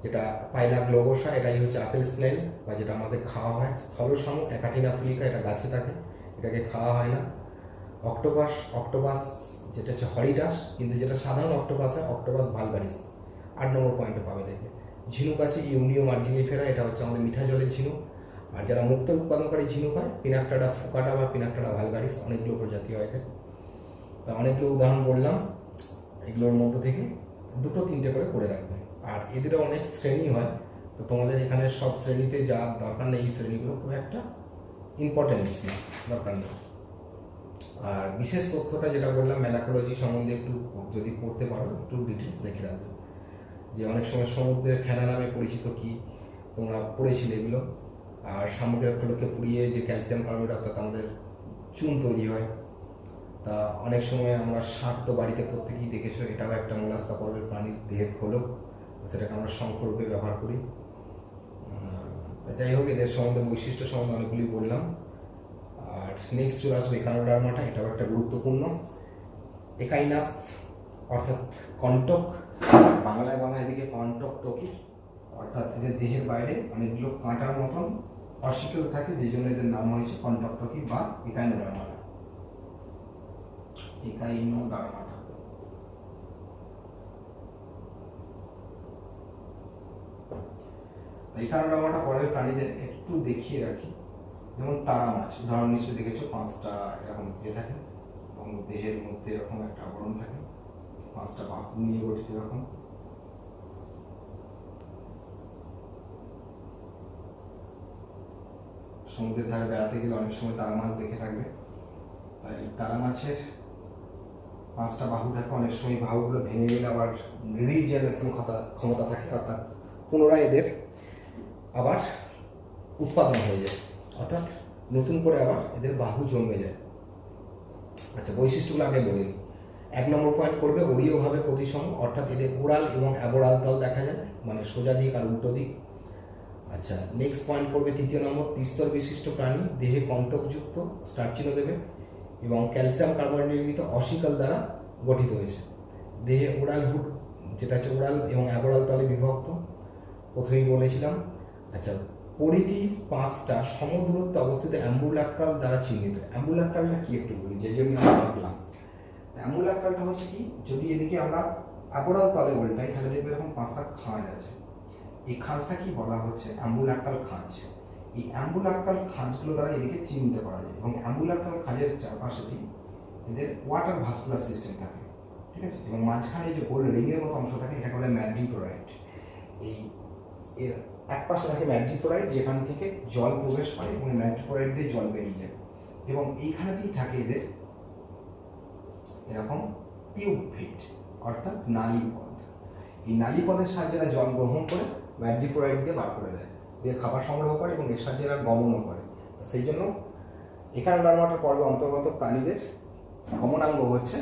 যেটা পাইলা গ্লোবোসা, এটাই হচ্ছে আপেল স্নেল বা যেটা আমাদের খাওয়া হয়। স্থল শামুক অ্যাকাটিনা ফুলিকা, এটা গাছে থাকে, এটাকে খাওয়া হয় না। অক্টোপাস যেটা হচ্ছে হরিডাস, কিন্তু যেটা সাধারণ অক্টোপাস হয় অক্টোপাস ভালগারিস, 8 নম্বর পয়েন্টে পাবে দেখবে। ঝিনুক আছে ইউনিও মার্জিনিফেরা, এটা হচ্ছে আমাদের মিঠা জলের ঝিনুক। আর যারা মুক্ত উৎপাদনকারী ঝিনুক হয়, পিনাকটাডা ফুকাটা বা পিনাকটাডা ভালগারিস, অনেকগুলো প্রজাতি হয় এদের। তা অনেকগুলো উদাহরণ বললাম, এগুলোর মধ্য থেকে 2-3টে করে রাখবে। আর এদেরও অনেক শ্রেণী হয়, তো তোমাদের এখানে সব শ্রেণীতে যা দরকার নেই, এই শ্রেণীগুলো খুব একটা ইম্পর্টেন্স না, দরকার নেই। আর বিশেষ তথ্যটা যেটা বললাম, ম্যালাকোলজি সম্বন্ধে একটু যদি পড়তে পারো, একটু ডিটেলস দেখে রাখবে, যে অনেক সময় সমুদ্রের ফেনা নামে পরিচিত কি তোমরা পড়েছিলে এগুলো। আর শামুকের খোলকে পুড়িয়ে যে ক্যালসিয়াম কার্বনেট, অর্থাৎ আমাদের চুন তৈরি হয়। তা অনেক সময় আমরা শাক তো বাড়িতে প্রত্যেকেই দেখেছো, এটাও একটা মোলাস্কা পর্বের প্রাণীর দেহের খোলক, সেটাকে আমরা শঙ্খরূপে ব্যবহার করি। যাই হোক, এদের সম্বন্ধে বৈশিষ্ট্য সম্বন্ধে অনেকগুলি বললাম। আর নেক্সট চলে আসবে একানোডার্মাটা, এটাও একটা গুরুত্বপূর্ণ। একাইনাস অর্থাৎ কণ্টক, বাংলায় বলা হয় এদিকে কণ্টক ত্বকী, অর্থাৎ এদের দেহের বাইরে অনেকগুলো কাঁটার মতন অর্সিকেল থাকে, যেই জন্য এদের নাম হয়েছে কণ্টক ত্বকী বা একাইনোডার্মাটা। একাইনোডার্মাটা পরের প্রাণীদের একটু দেখিয়ে রাখি। যেমন তারা মাছ উদাহরণ নিশ্চয় দেখেছো, 5টা এরকম থাকে এবং দেহের মধ্যে এরকম একটা আবরণ থাকে, 5টা বাহু নিয়ে গঠিত এরকম। সমুদ্রের ধারে বেড়াতে গেলে অনেক সময় তারা মাছ দেখে থাকবে। তাই তারা মাছের 5টা বাহু থাকে, অনেক সময় বাহুগুলো ভেঙে গেলে আবার রিজেনারেশন ক্ষমতা থাকে, অর্থাৎ পুনরায় এদের আবার উৎপাদন হয়ে যায়, অর্থাৎ নতুন করে আবার এদের বাহু জন্মে যায়। আচ্ছা, বৈশিষ্ট্যগুলো আগে বলে নিই। 1 নম্বর পয়েন্ট করবে অরীয়ভাবে প্রতিসম, অর্থাৎ এদের ওরাল এবং অ্যাবোরাল তল দেখা যায়, মানে সোজা দিক আর উল্টো দিক। আচ্ছা, নেক্সট পয়েন্ট করবে 3 নম্বর, ত্রিস্তর বিশিষ্ট প্রাণী, দেহে কণ্টকযুক্ত, স্টার চিহ্ন দেবে এবং ক্যালসিয়াম কার্বনেট নির্মিত অসিকল দ্বারা গঠিত হয়েছে। দেহে ওরাল হুড, যেটা হচ্ছে ওরাল এবং অ্যাবোরাল তলে বিভক্ত, প্রথমেই বলেছিলাম। আচ্ছা, পরিধি 5টা সমদূরত্বে অবস্থিত অ্যাম্বুলাক্কাল দ্বারা চিহ্নিত। অ্যাম্বুলাক্কালটা কি একটু বলি, যে জন্য আমরা ভাবলাম। অ্যাম্বুলাক্কালটা হচ্ছে কি, যদি এদিকে আমরা অ্যাবোরাল তলে উল্টাই তাহলে দেখবে এরকম 5টা খাঁজ আছে। এই খাঁজটা কি বলা হচ্ছে, অ্যাম্বুলাক্কাল খাঁজ। এই অ্যাম্বুলাক্কাল খাঁজগুলো দ্বারা এদিকে চিহ্নিত করা যায় এবং অ্যাম্বুলাক্কাল খাঁজের চারপাশে এদের ওয়াটার ভাস্কুলার সিস্টেম থাকে, ঠিক আছে। এবং মাঝখানে যে গোল রিংয়ের মতো অংশ থাকে এটাকে বলে ম্যাড্রিপোরাইট। এর এক পাশে থাকে ম্যাড্রিপোরাইট, যেখান থেকে জল প্রবেশ করে এবং ম্যাড্রিপোরাইট দিয়ে জল বেরিয়ে যায়, এবং এইখানেতেই থাকে এদের এরকম টিউব ফিট, অর্থাৎ নালীপদ। এই নালীপদের সাহায্যে এরা জল গ্রহণ করে ম্যাড্রিপোরাইট দিয়ে বার করে দেয়, দিয়ে খাবার সংগ্রহ করে এবং এর সাহায্যে এরা গমনও করে। সেই জন্য এখানকার পর্বে অন্তর্গত প্রাণীদের গমনাঙ্গ হচ্ছে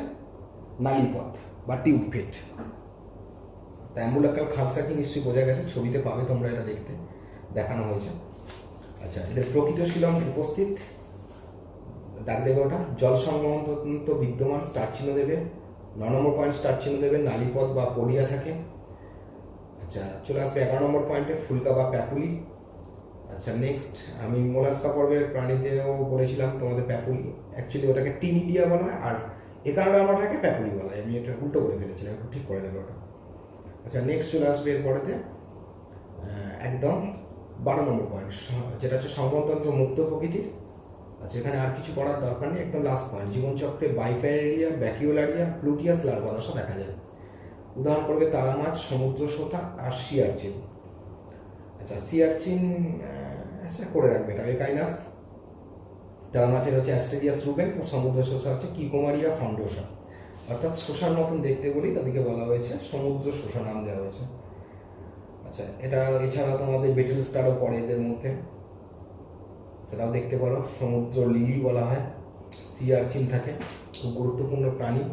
নালীপদ বা টিউব ফিট। অ্যাম্বুলাক্কাল খাঁজটা কি নিশ্চয়ই বোঝা গেছে, ছবিতে পাবে তোমরা, এটা দেখতে দেখানো হয়েছে। আচ্ছা, এদের প্রকৃত শিলং উপস্থিত, দাগ দেবে ওটা, জল সংবহন তন্ত্র বিদ্যমান, স্টার চিহ্ন দেবে। 9 নম্বর পয়েন্ট স্টার চিহ্ন দেবে, নালীপদ বা পডিয়া থাকে। আচ্ছা, চলে আসবে 11 নম্বর পয়েন্টে, ফুলকা বা প্যাপুলি। আচ্ছা, নেক্সট আমি মোলাস্কা পর্বের প্রাণীদেরও বলেছিলাম তোমাদের প্যাপুলি, অ্যাকচুয়ালি ওটাকে টিনিডিয়া বলা হয়, আর 11 নম্বরটাকে প্যাপুলি বলা হয়। আমি এটা উল্টো করে ফেলেছিলাম, একটু ঠিক করে নেবে ওটা। আচ্ছা, নেক্সট চলে আসবে এর পরেতে একদম 12 নম্বর পয়েন্ট, যেটা হচ্ছে সংবহনতন্ত্র মুক্ত প্রকৃতির। আচ্ছা, এখানে আর কিছু করার দরকার নেই, একদম লাস্ট পয়েন্ট, জীবনচক্রে বাইপ্যারেরিয়া, ব্যাকিওলারিয়া, প্লুটিয়াস লার্ভা দশা দেখা যায়। উদাহরণ করবে তারা মাছ, সমুদ্র শোথা আর সিয়ারচিন। আচ্ছা, সিয়ারচিন করে রাখবে, এটা একাইনাস। তারা মাছের হচ্ছে অ্যাস্টেরিয়াস রুবেন্স, আর সমুদ্র শোষা হচ্ছে কিকোমারিয়া ফন্ডোসা, অর্থাৎ শোষার মতন দেখতে বলি তাদেরকে বলা হয়েছে সমুদ্র শোষা নাম দেওয়া হয়েছে। আচ্ছা, এটা এছাড়া তোমাদের বেটেল স্টারও পড়ে এদের মধ্যে, সেটাও দেখতে পারো। সমুদ্র লিলি বলা হয়, সি আর্চিন থাকে, খুব গুরুত্বপূর্ণ প্রাণী।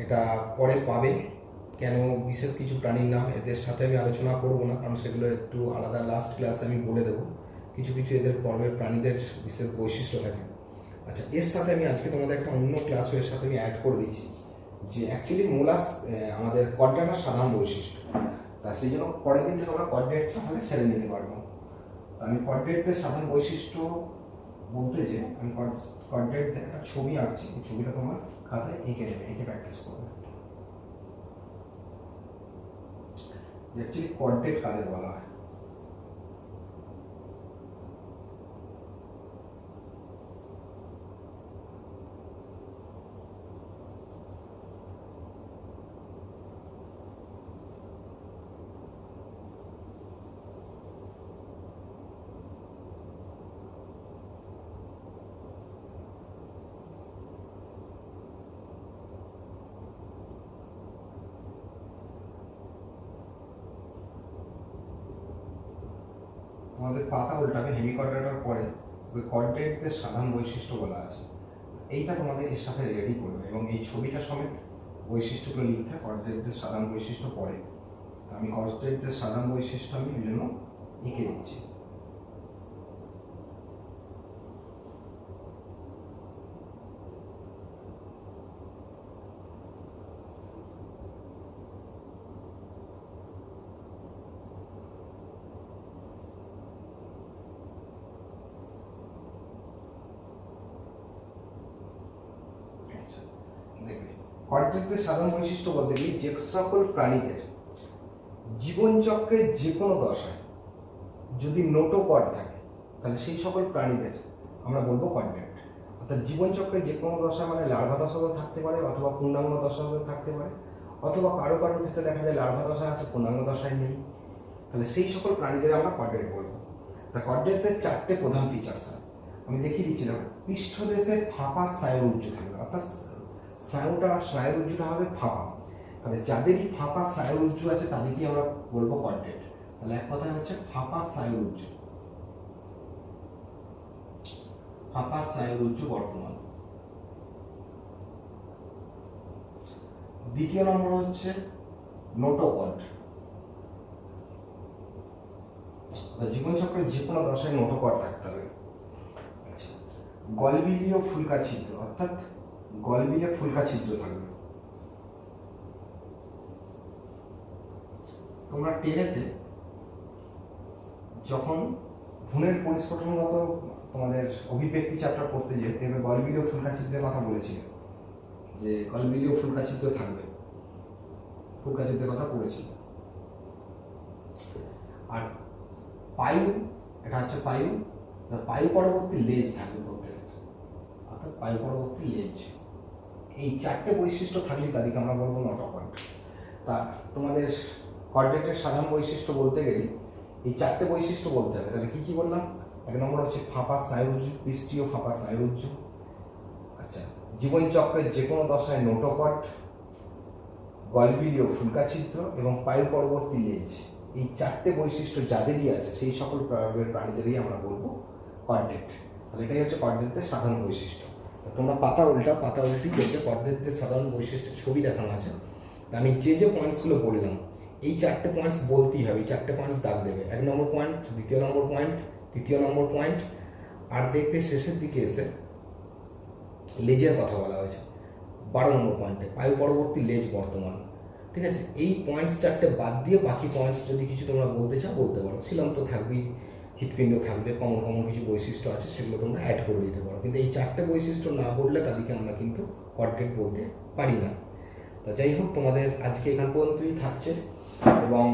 এটা পরে পাবে, কেন বিশেষ কিছু প্রাণীর নাম এদের সাথে আমি আলোচনা করব না, কারণ সেগুলো একটু আলাদা লাস্ট ক্লাসে আমি বলে দেবো। কিছু কিছু এদের পর্বের প্রাণীদের বিশেষ বৈশিষ্ট্য থাকে। আচ্ছা, এর সাথে আমি আজকে তোমাদের একটা অন্য ক্লাসও এর সাথে আমি অ্যাড করে দিচ্ছি, যে অ্যাকচুয়ালি মোলাস আমাদের কর্ডেটার সাধারণ বৈশিষ্ট্য। তা সেই জন্য পরের দিন থেকে আমরা কর্ডেটটা তাহলে সেরে নিতে পারবো। আমি কর্ডেটের সাধারণ বৈশিষ্ট্য বলতে যে আমি কর্ডেট একটা ছবি আঁকছি, এই ছবিটা তোমার খাতায় এঁকে নেবে, এঁকে প্র্যাকটিস করবে। অ্যাকচুয়ালি কর্ডেট কাদের বলা হয়। আমাদের পাতা উল্টাবে, হেমিকর্ডেটার পরে ওই কর্ডেটদের সাধারণ বৈশিষ্ট্য বলা আছে, এইটা তোমাদের এর সাথে রেডি করবে এবং এই ছবিটা সমেত বৈশিষ্ট্যগুলো লিখতে হয়। কর্ডেটদের সাধারণ বৈশিষ্ট্য পরে, আমি কর্ডেটদের সাধারণ বৈশিষ্ট্য আমি এই জন্য এঁকে দিচ্ছি। কর্ডেটদের সাধারণ বৈশিষ্ট্য বলতে গেলে যে সকল প্রাণীদের জীবনচক্রের যে কোনো দশায় যদি নোটোকর্ড থাকে, তাহলে সেই সকল প্রাণীদের আমরা বলবো কর্ডেট। অর্থাৎ জীবনচক্রের যে কোনো দশা, মানে লার্ভা দশাতেও থাকতে পারে অথবা পূর্ণাঙ্গ দশাতেও থাকতে পারে, অথবা কারো ক্ষেত্রে দেখা যায় লার্ভা দশা আছে পূর্ণাঙ্গ দশায় নেই, তাহলে সেই সকল প্রাণীদের আমরা কর্ডেট বলবো। তা কর্ডেটের 4টে প্রধান ফিচার্স হয়, আমি দেখিয়ে দিচ্ছিলাম। পৃষ্ঠদেশে ফাঁপা স্নায়ুরজ্জু থাকবে, অর্থাৎ স্নায়ুরজ্জুটা হবে ফাঁপা। তাহলে যাদেরই ফাঁপা স্নায়ুরজ্জু আছে তাদেরকেই আমরা বলবো কর্ডেট। তাহলে এক কথায় হচ্ছে ফাঁপা স্নায়ুরজ্জু বর্তমান। দ্বিতীয় নম্বর হচ্ছে নোটোকর্ড। জীবনচক্রের যে কোনো দশায় নোটোকর্ড থাকতে হবে। আচ্ছা, গলবিলীয় ফুলকা ছিদ্র, অর্থাৎ গলবিলীয় ফুলকা ছিদ্র থাকবে। তোমরা টেনেতে যখন ভ্রূণের পরিস্ফুটনগত তোমাদের অভিব্যক্তি চ্যাপ্টার পড়তে যেতে হবে, গলবিলীয় ফুলকা ছিদ্রের কথা বলেছিল, যে গলবিলীয় ফুলকা ছিদ্র থাকবে, ফুলকা ছিদ্রের কথা পড়েছিল। আর পায়ু, এটা হচ্ছে পায়ু, পায়ু পরবর্তী লেজ থাকবে প্রত্যেকটা, অর্থাৎ পায়ু পরবর্তী লেজ। এই 4টে বৈশিষ্ট্য থাকলে তাদেরকে আমরা বলবো নোটোকর্ড। তা তোমাদের কর্ডেটের সাধারণ বৈশিষ্ট্য বলতে গেলে এই 4টে বৈশিষ্ট্য বলতে হবে। তাহলে কি কি বললাম? 1 নম্বর হচ্ছে ফাঁপা স্নায়ুরজ্জু, পৃষ্ঠীয় ফাঁপা স্নায়ুরজ্জু। আচ্ছা, জীবনচক্রের যে কোনো দশায় নোটোকর্ড, গলবিলীয় ফুলকা ছিদ্র এবং পায়ু পরবর্তী লেজ। এই 4টে বৈশিষ্ট্য যাদেরই আছে সেই সকল প্রাণীদেরই আমরা বলবো কর্ডেট। তাহলে এটাই হচ্ছে কর্ডেটদের সাধারণ বৈশিষ্ট্য। তোমরা পাতা উল্টি দেখতে কর্ডেটদের সাধারণ বৈশিষ্ট্যের ছবি দেখানো আছে। আমি যে পয়েন্টসগুলো বললাম এই 4টে পয়েন্টস বলতেই হবে, এই 4টে পয়েন্টস দাগ দেবে। 1 নম্বর পয়েন্ট, 2য় নম্বর পয়েন্ট, 3য় নম্বর পয়েন্ট, আর দেখবে শেষের দিকে এসে লেজের কথা বলা হয়েছে 12 নম্বর পয়েন্টে, পায়ু পরবর্তী লেজ বর্তমান। ঠিক আছে, এই পয়েন্টস 4টে বাদ দিয়ে বাকি পয়েন্টস যদি কিছু তোমরা বলতে চাও বলতে পারো। শিলম তো থাকবেই, হৃৎপিণ্ড থাকবে, কমন কিছু বৈশিষ্ট্য আছে সেগুলো তোমরা অ্যাড করে দিতে পারো। কিন্তু এই 4টে বৈশিষ্ট্য না বললে তাদেরকে আমরা কিন্তু কর্ডেট বলতে পারি না। তা যাই হোক, তোমাদের আজকে এখান পর্যন্তই থাকছে, এবং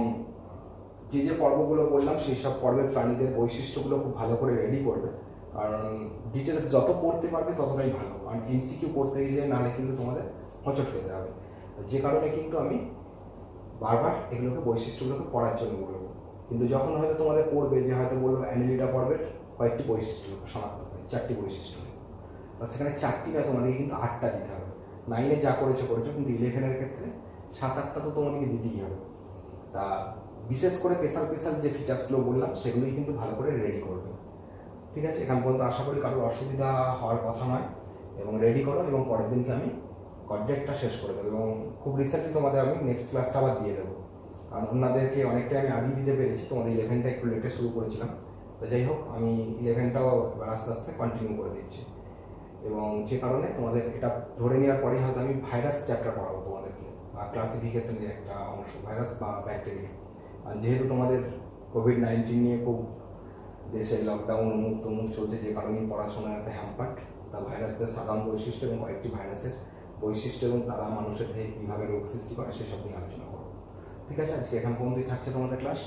যে পর্বগুলো বললাম সেই সব পর্বের প্রাণীদের বৈশিষ্ট্যগুলো খুব ভালো করে রেডি করবে, কারণ ডিটেলস যত পড়তে পারবে ততটাই ভালো। কারণ এমসিকিউ পড়তে গেলে নাহলে কিন্তু তোমাদের হোঁচট খেতে হবে। যে কারণে কিন্তু আমি বারবার এগুলোকে বৈশিষ্ট্যগুলোকে পড়ার জন্য বলবো। কিন্তু যখন হয়তো তোমাদের পড়বে, যে হয়তো বলবো অ্যানিলিডা পর্বের কয়েকটি বৈশিষ্ট্য শনাক্ত করে, 4টি বৈশিষ্ট্য, তা সেখানে 4টি নয়, তোমাদেরকে কিন্তু 8টা দিতে হবে। 9-এ যা করেছো, কিন্তু 11-এর ক্ষেত্রে 7-8টা তো তোমাদেরকে দিতেই হবে। তা বিশেষ করে স্পেশাল যে ফিচার্সগুলো বললাম সেগুলোই কিন্তু ভালো করে রেডি করবে। ঠিক আছে, এখান পর্যন্ত আশা করি কারোর অসুবিধা হওয়ার কথা নয়, এবং রেডি করো, এবং পরের দিনকে আমি কর্ডেটটা শেষ করে দেবো, এবং খুব রিসেন্টলি তোমাদের আমি নেক্সট ক্লাসটা আবার দিয়ে দেবো। কারণ ওনাদেরকে অনেকটাই আমি আগে দিতে পেরেছি, তোমাদের 11টা একটু লেটে শুরু করেছিলাম। তো যাই হোক, আমি 11টাও এবার আস্তে আস্তে কন্টিনিউ করে দিচ্ছি, এবং যে কারণে তোমাদের এটা ধরে নেওয়ার পরেই হয়তো আমি ভাইরাস চ্যাপ্টার পড়াবো তোমাদেরকে, বা ক্লাসিফিকেশনের একটা অংশ, ভাইরাস বা ব্যাকটেরিয়া। আর যেহেতু তোমাদের কোভিড-19 নিয়ে খুব দেশে লকডাউন অমুক চলছে, যে কারণে পড়াশোনার এত হ্যাম্পার্ড, তা ভাইরাসদের সাধারণ বৈশিষ্ট্য এবং কয়েকটি ভাইরাসের বৈশিষ্ট্য এবং তারা মানুষের দেহে কীভাবে রোগ সৃষ্টি করে সেসব নিয়ে আলোচনা করবো। ঠিক আছে, আজকে এখান পর্যন্তই থাকছে তোমাদের ক্লাস।